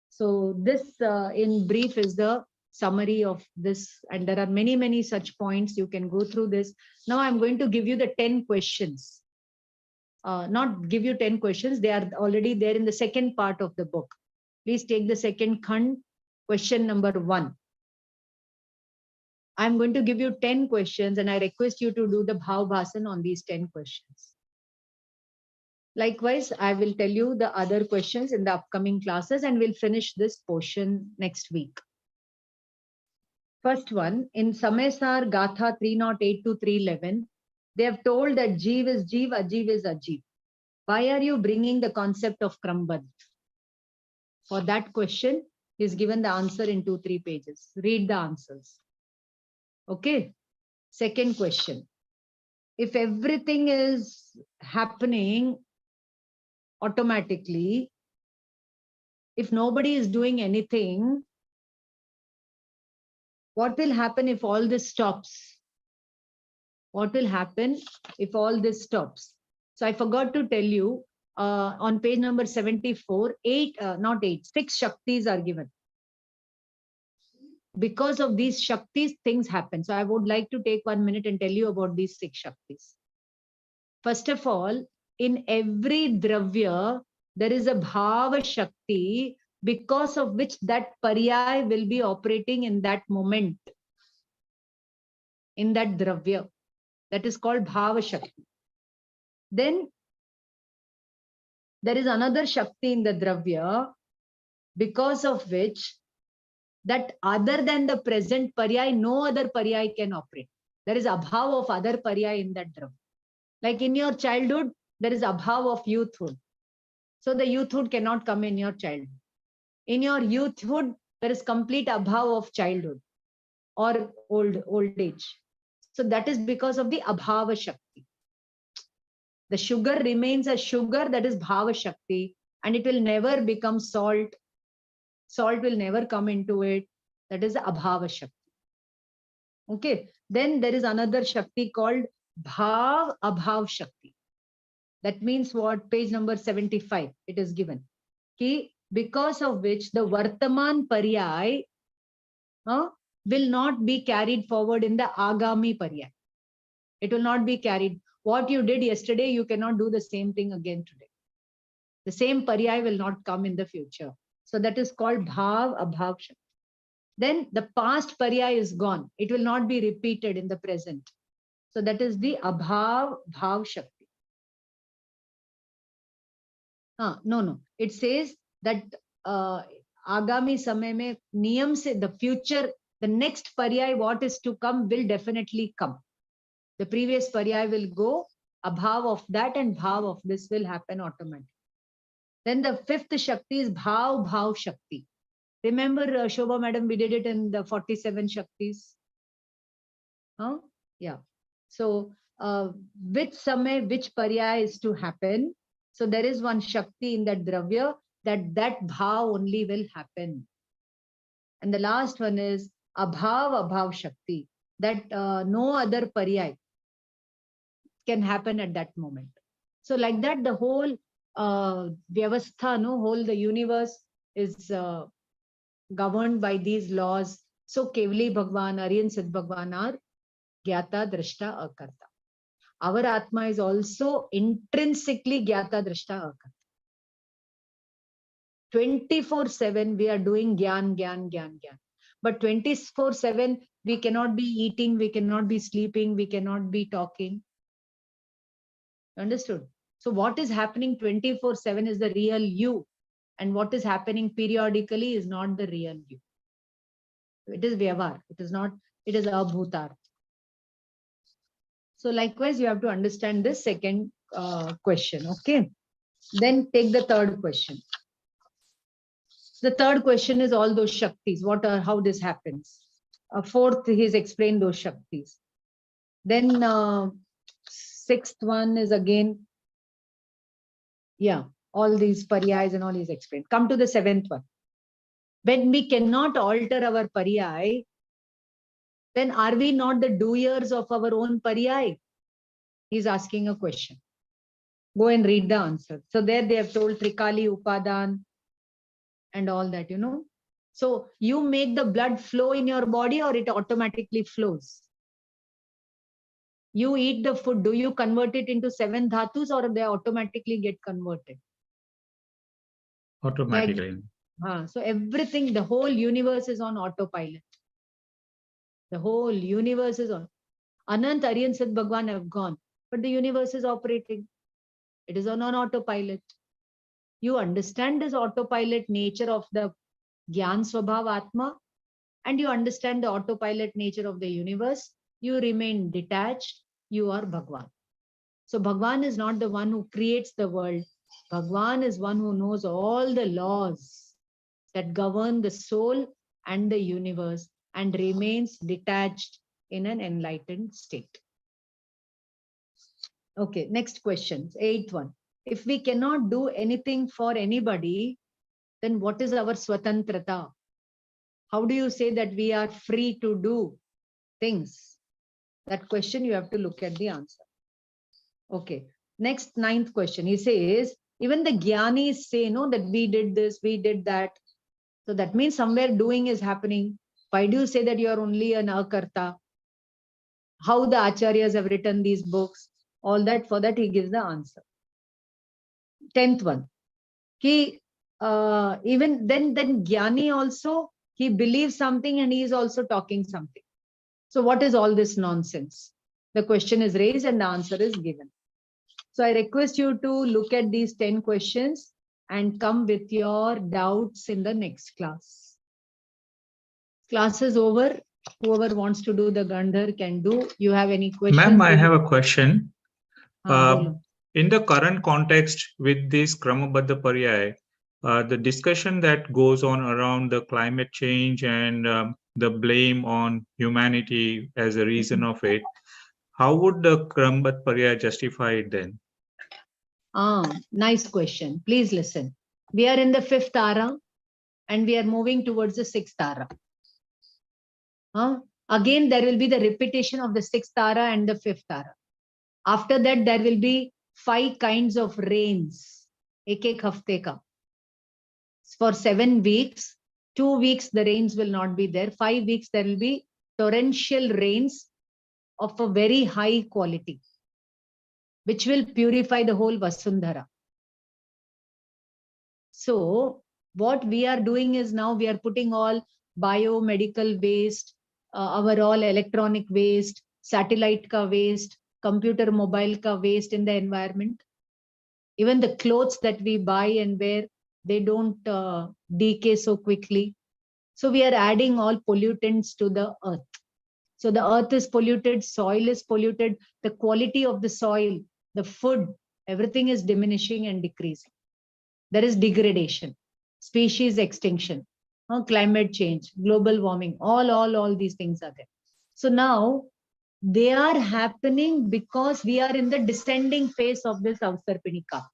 So this in brief is the summary of this. And there are many, many such points. You can go through this. Now I'm going to give you the 10 questions. Not give you 10 questions. They are already there in the second part of the book. Please take the second khand, question number 1. I'm going to give you 10 questions and I request you to do the Bhav Bhasan on these 10 questions. Likewise, I will tell you the other questions in the upcoming classes and we'll finish this portion next week. First one, in Samesar Gatha 308 to 311, they have told that Jeev is Jeev, Ajeev is Ajeev. Why are you bringing the concept of Krambad? For that question is given the answer in 2-3 pages. Read the answers. Okay. Second question. If everything is happening automatically, if nobody is doing anything, what will happen if all this stops? What will happen if all this stops? So I forgot to tell you, on page number 74, 6 Shaktis are given. Because of these Shaktis, things happen. So I would like to take 1 minute and tell you about these 6 Shaktis. First of all, in every Dravya, there is a Bhava Shakti because of which that Paryay will be operating in that moment, in that Dravya. That is called Bhava Shakti. Then there is another Shakti in the Dravya because of which that other than the present Paryay, no other Paryay can operate. There is abhav of other Paryay in that Dravya. Like in your childhood, there is abhav of youthhood. So the youthhood cannot come in your childhood. In your youthhood, there is complete abhav of childhood or old age. So that is because of the abhava Shakti. The sugar remains a sugar, that is bhava Shakti, and it will never become salt Salt will never come into it. That is the Abhava Shakti. Okay. Then there is another Shakti called Bhav Abhav Shakti. That means what? Page number 75, it is given. Ki, because of which the Vartaman Paryay will not be carried forward in the Agami Paryay. It will not be carried. What you did yesterday, you cannot do the same thing again today. The same Paryay will not come in the future. So that is called Bhav Abhav Shakti. Then the past Paryay is gone. It will not be repeated in the present. So that is the Abhav Bhav Shakti. No. It says that Agami Samay mein niyam se, the future, the next Paryay, what is to come, will definitely come. The previous Paryay will go, Abhav of that and Bhav of this will happen automatically. Then the fifth Shakti is Bhav Bhav Shakti. Remember, Shobha Madam, we did it in the 47 Shaktis. Yeah. So, which Samay, which Paryay is to happen. So there is one Shakti in that Dravya that Bhav only will happen. And the last one is Abhav Abhav Shakti, that no other Paryay can happen at that moment. So like that, the whole Vyavastha, the universe is governed by these laws. So Kevali Bhagwan, Aryan Sid Bhagwan are Gyata, Drashta, Akarta. Our Atma is also intrinsically Gyata, Drashta, Akarta. 24/7 we are doing Gyan. But 24/7 we cannot be eating, we cannot be sleeping, we cannot be talking. Understood? So what is happening 24/7 is the real you. And what is happening periodically is not the real you. It is Vyavar. It is not, it is Abhutar. So likewise, you have to understand this second question. Okay. Then take the third question. The third question is all those Shaktis. How this happens. Fourth, he's explained those Shaktis. Then sixth one is again, all these Paryais and all he's explained. Come to the seventh one. When we cannot alter our Paryai, then are we not the doers of our own Paryai? He's asking a question. Go and read the answer. So there they have told Trikali, Upadan, and all that, So you make the blood flow in your body or it automatically flows? You eat the food, do you convert it into 7 dhatus or they automatically get converted?
Automatically.
So everything, the whole universe is on autopilot. The whole universe is on. Anant, Aryan, Sid Bhagwan have gone, but the universe is operating. It is on autopilot. You understand this autopilot nature of the Gyan Swabhav Atma, and you understand the autopilot nature of the universe, you remain detached, you are Bhagwan. So Bhagwan is not the one who creates the world. Bhagwan is one who knows all the laws that govern the soul and the universe and remains detached in an enlightened state. Okay, next question, 8th one. If we cannot do anything for anybody, then what is our Swatantrata? How do you say that we are free to do things? That question you have to look at the answer. Okay, next 9th question. He says, even the Gyanis say, that we did this, we did that. So that means somewhere doing is happening. Why do you say that you are only an Akarta? How the Acharyas have written these books, all that, for that he gives the answer. 10th one. Even then Gyani also, he believes something and he is also talking something. So what is all this nonsense? The question is raised and the answer is given. So I request you to look at these 10 questions and come with your doubts in the next class. Class is over. Whoever wants to do the Gandhar can do. You have any questions?
Ma'am, I have a question.
In
the current context with this Kramabadha Paryay, the discussion that goes on around the climate change and the blame on humanity as a reason of it, how would the Kramabadha Paryay justify it then?
Nice question. Please listen. We are in the 5th Ara. and we are moving towards the 6th Tara. Again, there will be the repetition of the 6th Tara and the 5th Tara. After that, there will be 5 kinds of rains. Ek hafte ka. For 7 weeks, 2 weeks, the rains will not be there. 5 weeks, there will be torrential rains of a very high quality, which will purify the whole Vasundhara. So what we are doing is now we are putting all biomedical waste, our all electronic waste, satellite ka waste, computer mobile ka waste in the environment. Even the clothes that we buy and wear, they don't decay so quickly. So we are adding all pollutants to the earth. So the earth is polluted, soil is polluted, the quality of the soil, the food, everything is diminishing and decreasing. There is degradation, species extinction, climate change, global warming, all these things are there. So now they are happening because we are in the descending phase of this Avsarpinika.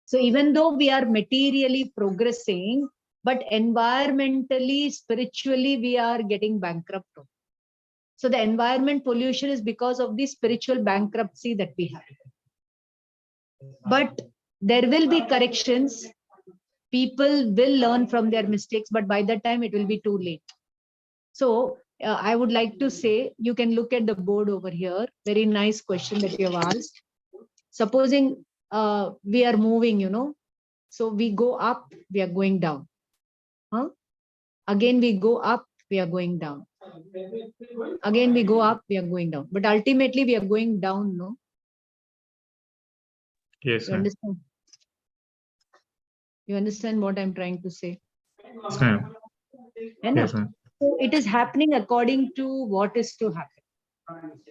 So even though we are materially progressing, but environmentally, spiritually, we are getting bankrupt. So the environment pollution is because of the spiritual bankruptcy that we have. But there will be corrections. People will learn from their mistakes, but by that time it will be too late. So I would like to say, you can look at the board over here. Very nice question that you have asked. Supposing we are moving, so we go up, we are going down. Again, we go up, we are going down. Again, we go up, we are going down. But ultimately, we are going down, no?
Yes,
You understand? You understand what I'm trying to say?
ma'am. Yes, ma'am.
So it is happening according to what is to happen.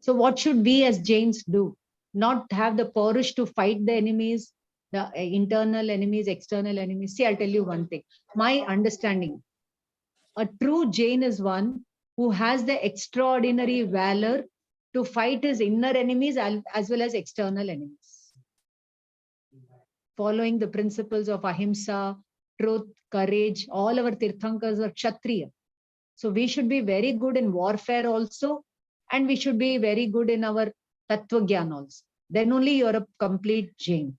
So what should we as Jains do? Not have the porridge to fight the enemies, the internal enemies, external enemies. See, I'll tell you one thing. My understanding, a true Jain is one who has the extraordinary valor to fight his inner enemies as well as external enemies. Following the principles of ahimsa, truth, courage, all our Tirthankas are Kshatriya. So we should be very good in warfare also, and we should be very good in our Tattva Gyan also. Then only you're a complete Jain.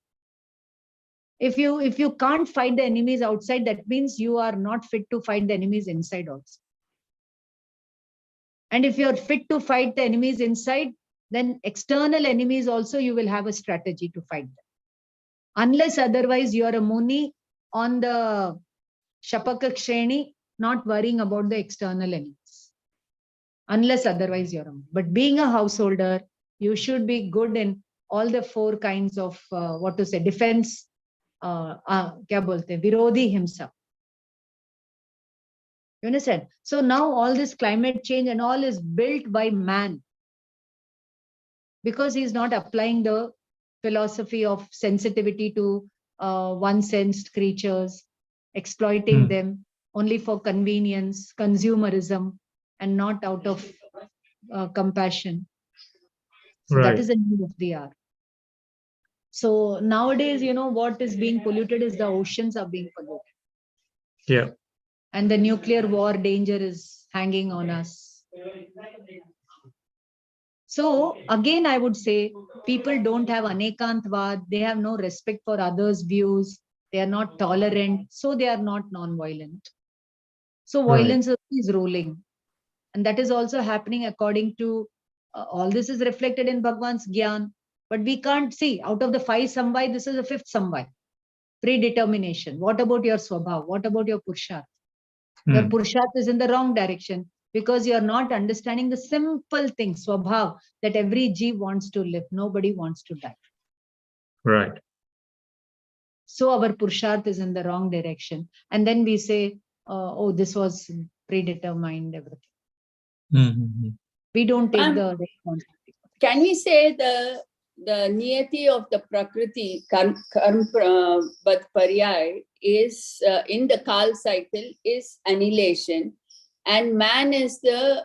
If you can't fight the enemies outside, that means you are not fit to fight the enemies inside also. And if you're fit to fight the enemies inside, then external enemies also you will have a strategy to fight them. Unless otherwise you are a Muni on the Shapaka Ksheni, not worrying about the external enemies. Unless otherwise you're a Muni. But being a householder, you should be good in all the 4 kinds of, defense, Virodhi Himsa. You understand? So now all this climate change and all is built by man, because he's not applying the philosophy of sensitivity to one-sensed creatures, exploiting them only for convenience, consumerism, and not out of compassion. So
Right.
that is the need of the hour. So nowadays, what is being polluted is the oceans are being polluted.
Yeah.
And the nuclear war danger is hanging on us. So again, I would say people don't have anekantvad, they have no respect for others' views, they are not tolerant, so they are not non-violent. So violence is ruling. And that is also happening according to, all this is reflected in Bhagwan's Gyan. But we can't see, out of the 5 samvai, this is the 5th samvai. Predetermination. What about your swabhav? What about your pursharth? Your pursharth is in the wrong direction, because you are not understanding the simple thing, swabhav, that every jeev wants to live. Nobody wants to die.
Right.
So our pursharth is in the wrong direction. And then we say, oh, this was predetermined, everything. We don't take the responsibility.
Can we say the niyati of the prakriti, karma paryay, is in the Kal cycle is annihilation, and man is the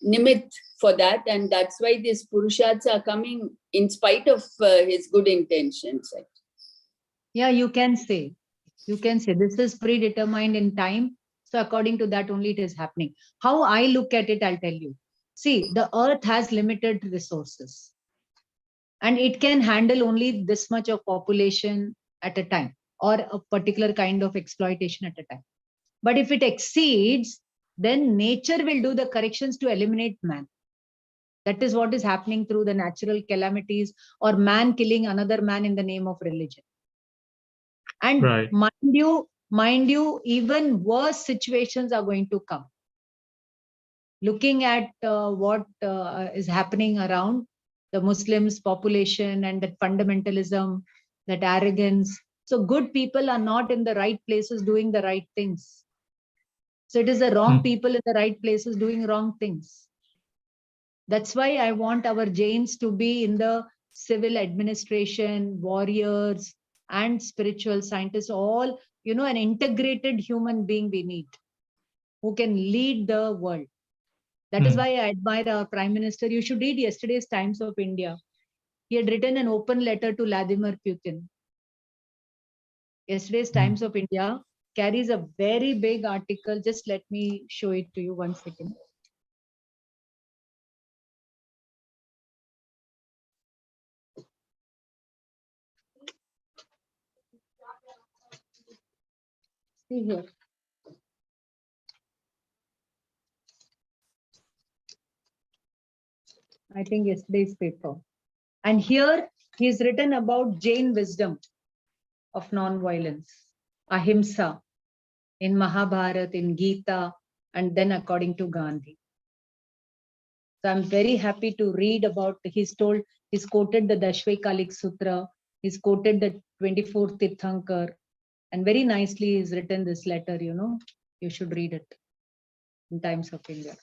nimit for that, and that's why these purushats are coming in spite of his good intentions.
Yeah, you can say. You can say this is predetermined in time. So according to that only it is happening. How I look at it, I'll tell you. See, the earth has limited resources and it can handle only this much of population at a time or a particular kind of exploitation at a time. But if it exceeds, then nature will do the corrections to eliminate man. That is what is happening through the natural calamities or man killing another man in the name of religion. And
Right.
mind you, even worse situations are going to come. Looking at what is happening around the Muslims population and that fundamentalism, that arrogance. So good people are not in the right places doing the right things. So it is the wrong people in the right places doing wrong things. That's why I want our Jains to be in the civil administration, warriors, and spiritual scientists, all, an integrated human being we need who can lead the world. That is why I admire our Prime Minister. You should read yesterday's Times of India. He had written an open letter to Vladimir Putin. Yesterday's Times of India carries a very big article. Just let me show it to you 1 second. See here. I think yesterday's paper. And here he's written about Jain wisdom of non-violence, ahimsa, in Mahabharata, in Gita, and then according to Gandhi. So I'm very happy to read about, he's quoted the Dashvekalik Sutra, he's quoted the 24th Tirthankar, and very nicely he's written this letter, you should read it in Times of India.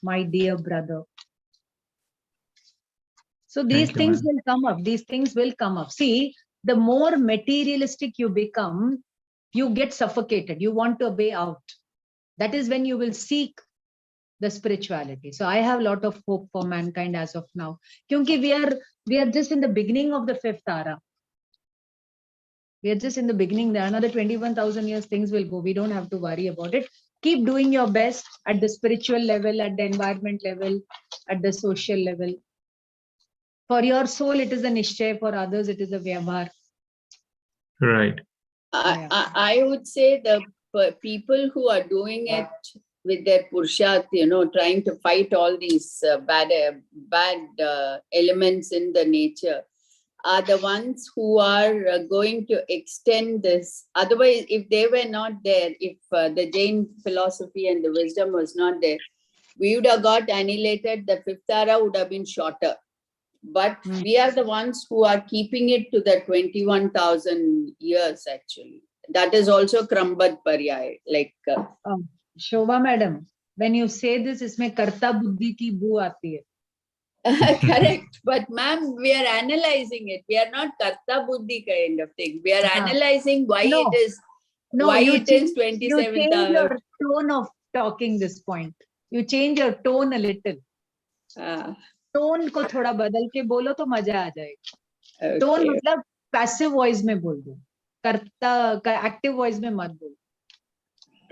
My dear brother. So these things will come up. These things will come up. See, the more materialistic you become, you get suffocated. You want to obey out. That is when you will seek the spirituality. So I have a lot of hope for mankind as of now. Because we are just in the beginning of the 5th Ara. We are just in the beginning. There are another 21,000 years, things will go. We don't have to worry about it. Keep doing your best at the spiritual level, at the environment level, at the social level. For your soul, it is a nishchay. For others, it is a vyavhar.
Right.
I would say the people who are doing it with their purshat, trying to fight all these bad elements in the nature, are the ones who are going to extend this. Otherwise, if they were not there, if the Jain philosophy and the wisdom was not there, we would have got annihilated. The 5th Ara would have been shorter. But we are the ones who are keeping it to the 21,000 years, actually. That is also Krambad Paryay.
Shobha madam, when you say this, isme karta buddhi ki boo aati
hai. Correct. But ma'am, we are analyzing it. We are not karta buddhi kind of thing. We are analyzing why it is 27,000.
You change your tone of talking this point. You change your tone a little. Tone को थोड़ा बदल के बोलो तो मजा आ जाएगा. Tone मतलब passive voice में बोल दो, कर्ता एक्टिव वॉइस में मत बोलो.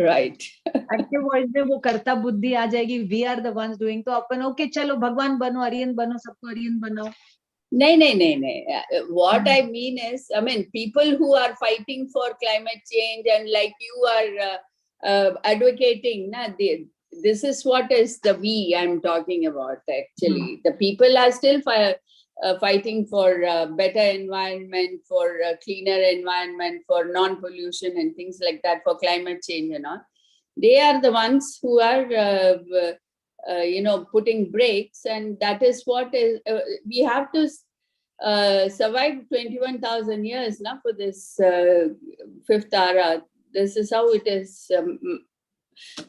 राइट.
एक्टिव वॉइस में वो कर्ता बुद्धि आ जाएगी. We are the ones doing. तो अपन ओके चलो भगवान बनो, अरियन बनो, सबको अरियन बनाओ.
नहीं. What I mean is, people who are fighting for climate change and like you are advocating, this is what is the we I'm talking about, actually. The people are still fighting for better environment, for cleaner environment, for non-pollution and things like that, for climate change and all. They are the ones who are, putting brakes, and that is what is, we have to survive 21,000 years now for this 5th Ara. This is how it is.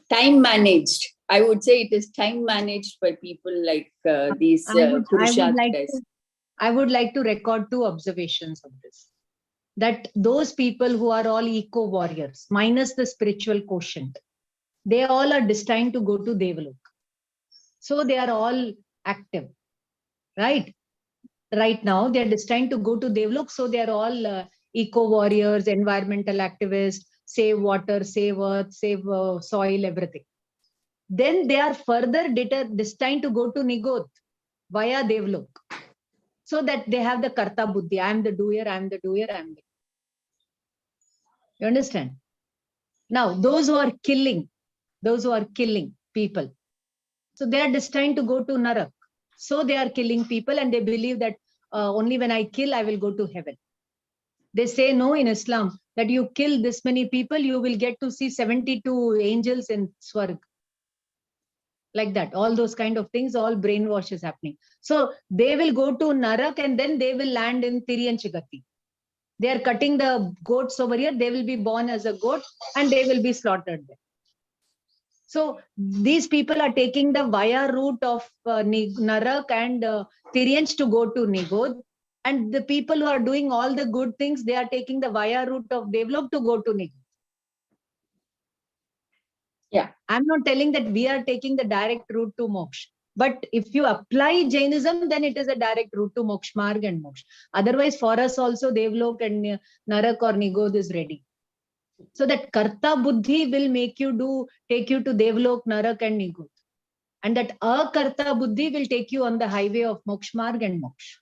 Time managed. I would say it is time managed by people like these Purushat guys.
I would like to record 2 observations of this. That those people who are all eco-warriors, minus the spiritual quotient, they all are destined to go to Devalok. So they are all active, right? Right now, they are destined to go to Devalok. So they are all eco warriors, environmental activists, save water, save earth, save soil, everything. Then they are further destined to go to Nigodh via Devlok. So that they have the Karta Buddhi. I am the doer, I am the doer, I am the. You understand? Now, those who are killing people, so they are destined to go to Narak. So they are killing people and they believe that only when I kill, I will go to heaven. They say no in Islam, that you kill this many people, you will get to see 72 angels in Swarg. Like that, all those kind of things, all brainwash is happening. So they will go to Narak and then they will land in Tiryanchigati. They are cutting the goats over here. They will be born as a goat and they will be slaughtered there. So these people are taking the via route of Narak and Tiryanch to go to Nigodh. And the people who are doing all the good things, they are taking the via route of Devlok to go to Nigodh.
Yeah.
I'm not telling that we are taking the direct route to moksha. But if you apply Jainism, then it is a direct route to moksha marg and moksha. Otherwise, for us also, Devlok and Narak or Nigodh is ready. So that Karta Buddhi will make you take you to Devlok, Narak and Nigodh. And that Akarta Buddhi will take you on the highway of moksha marg and moksha.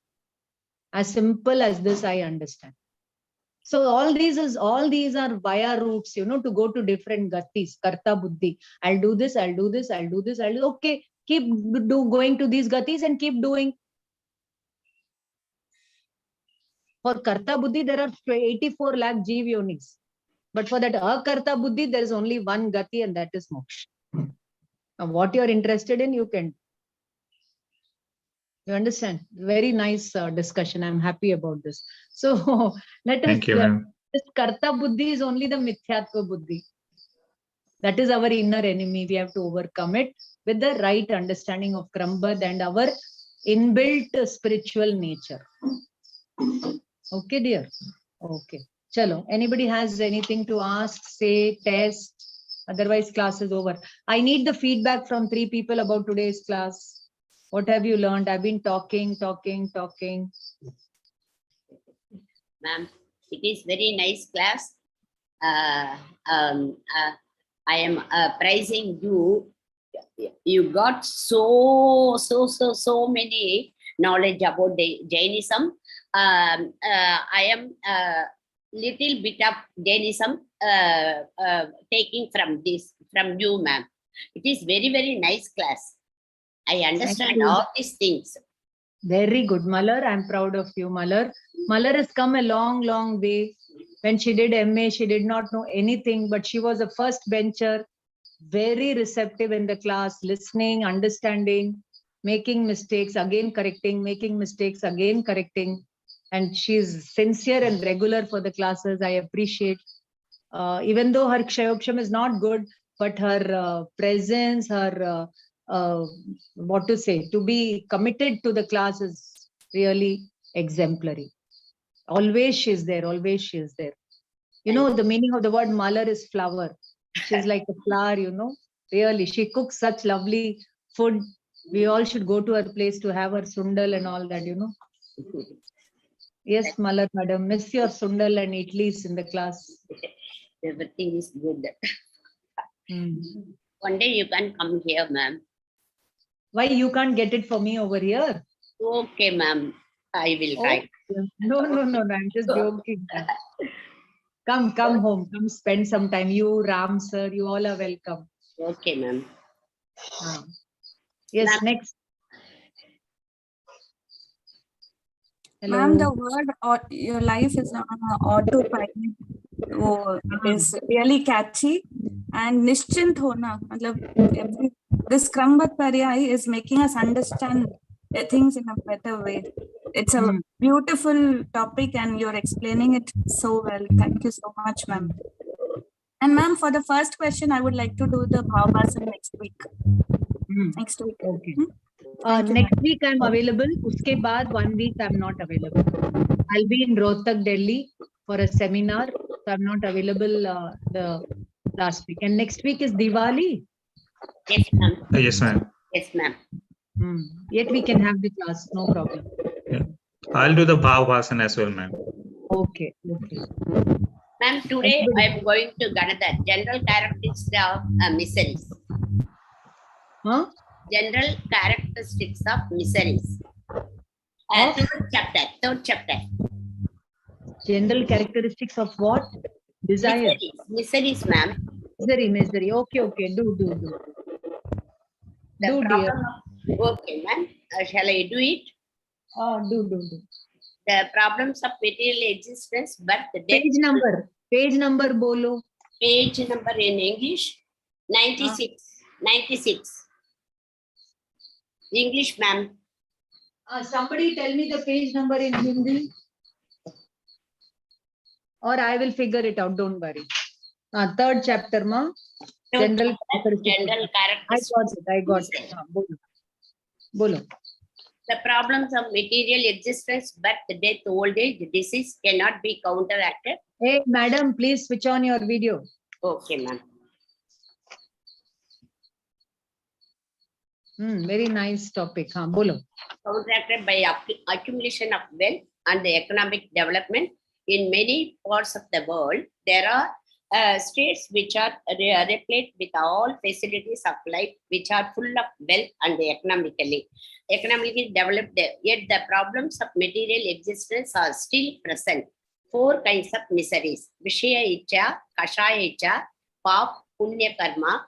As simple as this, I understand. So all these are via routes, to go to different gatis, Karta Buddhi. I'll do this, I'll do this, I'll do this, I'll do. Okay, keep going to these gatis and keep doing. For Karta Buddhi, there are 84 lakh Jeev Yonis. But for that Akarta Buddhi, there is only one gati and that is moksha. Now, what you're interested in, you can. You understand? Very nice discussion. I'm happy about this. So let us.
Thank you, ma'am.
This Karta Buddhi is only the Mithyatva Buddhi. That is our inner enemy. We have to overcome it with the right understanding of Krambad and our inbuilt spiritual nature. Okay, dear. Okay. Chalo. Anybody has anything to ask, say, test? Otherwise, class is over. I need the feedback from 3 people about today's class. What have you learned? I've been talking.
Ma'am, it is very nice class. I am praising you. You got so many knowledge about the Jainism. I am little bit of Jainism taking from you, ma'am. It is very nice class. I understand all these things.
Very good, Malar. I'm proud of you, Malar. Malar has come a long way. When she did MA, she did not know anything, but she was a first bencher, very receptive in the class, listening, understanding, making mistakes, again correcting, making mistakes, again correcting. And she's sincere and regular for the classes. I appreciate. Even though her Kshayoksham is not good, but her presence, her to be committed to the class is really exemplary. Always she is there. The meaning of the word Malar is flower. She's like a flower, Really, she cooks such lovely food. We all should go to her place to have her sundal and all that, Yes, Malar madam, miss your sundal and idlis in the class.
Everything is good. One day you can come here, ma'am.
Why you can't get it for me over here?
Okay, ma'am. I will try.
No. I'm just joking. Come home. Come spend some time. You, Ram sir, you all are welcome.
Okay, ma'am.
Yes, next.
Ma'am, the word your life is on autopilot. Oh, it is really catchy. And Nishchint Hona, this Krambad Pariyai is making us understand things in a better way. It's a beautiful topic and you're explaining it so well. Thank you so much, ma'am. And ma'am, for the first question, I would like to do the Bhavabhasan next week. Next week.
Okay. Next week I'm available. Uske baad 1 week I'm not available. I'll be in Rohtak, Delhi for a seminar. So I'm not available the last week. And next week is Diwali.
Yes, ma'am.
Yes, ma'am.
Yes, ma'am.
Yet we can have the class, no problem.
Yeah. I'll do the Bhavabhasan as well, ma'am.
Okay, okay.
Ma'am, today I am going to Ganadhar, general characteristics of miseries.
Huh?
General characteristics of miseries.
Of?
Third chapter.
General characteristics of what? Desire.
Miseries, ma'am.
Misery. Okay. Do.
The
Do, dear.
Okay, ma'am. Shall I do it?
Oh, do.
The problems of material existence, birth, death.
Page number bolo.
Page number in English, 96. 96. English, ma'am.
Somebody tell me the page number in Hindi. Or I will figure it out, don't worry. Third chapter, ma. General characteristics. I got it. Bolo.
The problems of material existence, birth, death, old age, disease cannot be counteracted.
Hey, madam, please switch on your video.
Okay, ma'am.
Very nice topic. Bolo.
Counteracted by accumulation of wealth and the economic development. In many parts of the world, there are states which are replete with all facilities of life, which are full of wealth and economically developed. Yet the problems of material existence are still present. 4 kinds of miseries: Vishaya Icha, Kashaya Icha, Pap, Punya Karma,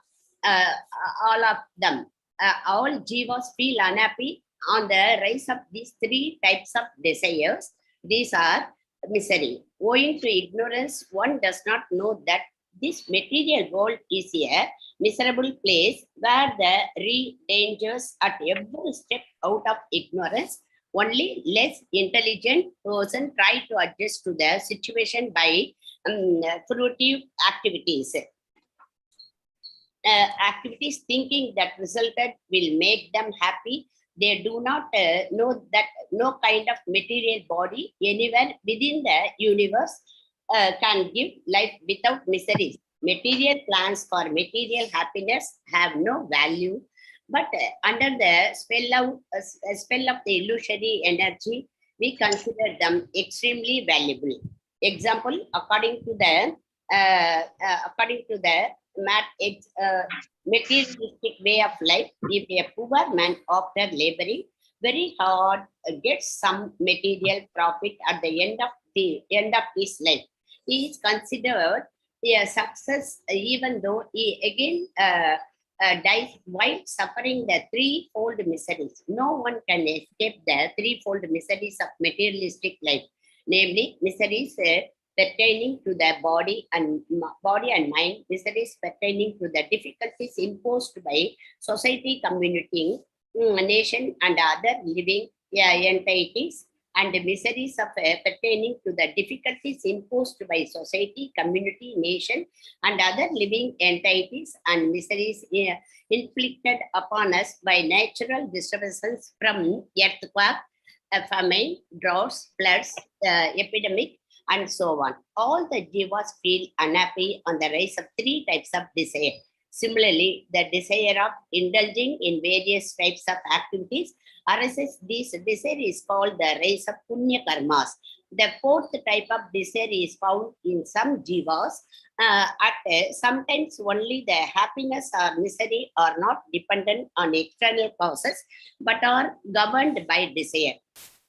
all of them. All jivas feel unhappy on the rise of these 3 types of desires. These are misery. Owing to ignorance, one does not know that this material world is a miserable place where the dangers at every step. Out of ignorance, only less intelligent person try to adjust to the situation by fruitive activities. Activities thinking that resulted will make them happy. They do not know that no kind of material body anywhere within the universe can give life without miseries. Material plans for material happiness have no value, but under the spell of the illusory energy, we consider them extremely valuable. Example, according to the materialistic way of life, if a poor man, after laboring very hard, gets some material profit at the end of his life, he is considered a success, even though he again dies while suffering the 3-fold miseries. No one can escape the 3-fold miseries of materialistic life, namely miseries pertaining to the body and mind, miseries pertaining to the difficulties imposed by society, community, nation, and other living entities, and the miseries of pertaining to the difficulties imposed by society, community, nation, and other living entities, and miseries inflicted upon us by natural disturbances from earthquake, famine, droughts, floods, epidemic, and so on. All the jivas feel unhappy on the rise of 3 types of desire. Similarly, the desire of indulging in various types of activities arises. This desire is called the rise of punya karmas. The 4th type of desire is found in some jivas. Sometimes only the happiness or misery are not dependent on external causes, but are governed by desire.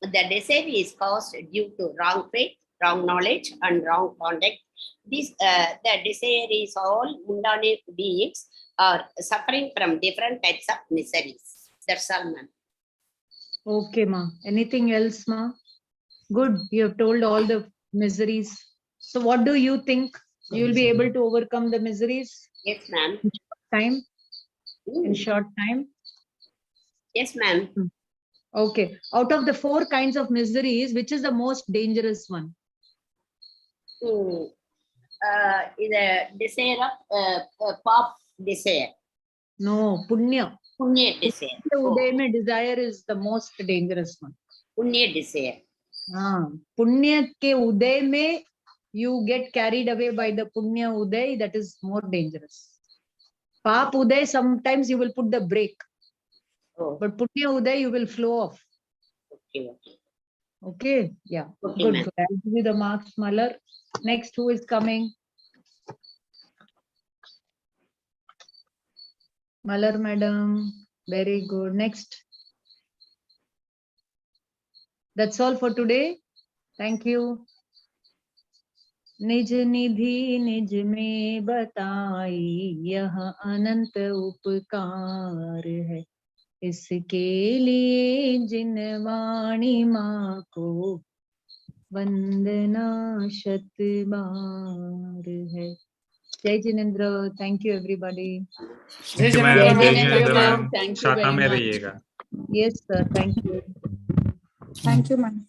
The desire is caused due to wrong faith, wrong knowledge, and wrong conduct. The desire is all mundane beings are suffering from different types of miseries. That's all, ma'am.
Okay, ma. Anything else, ma? Good. You have told all the miseries. So what do you think? You will be able to overcome the miseries?
Yes, ma'am.
In short time?
Yes, ma'am.
Okay. Out of the 4 kinds of miseries, which is the most dangerous one?
The desire of pop desire.
No, punya.
Punya desire.
Punya desire is the most dangerous one.
Punya desire.
Punya ke uday mein you get carried away by the punya uday, that is more dangerous. Pap uday, sometimes you will put the brake. But punya uday, you will flow off.
Okay.
Okay, yeah,
Okay,
good,
ma'am.
good. I'll give you the marks, Malar. Next, who is coming? Malar madam, very good. Next. That's all for today. Thank you. निज निधि निज में बताई यह अनंत उपकार है, इसके लिए जिन वाणी माँ को वंदना शत बार है. Jai Jinendra, thank you everybody.
Thank you,
Jai
ma'am.
Jinendra,
Jai
Jai
Jinendra,
Jinendra,
ma'am.
thank you
शाखा
very
में
much.
रहिएगा.
Yes sir, thank you.
Thank you, ma'am.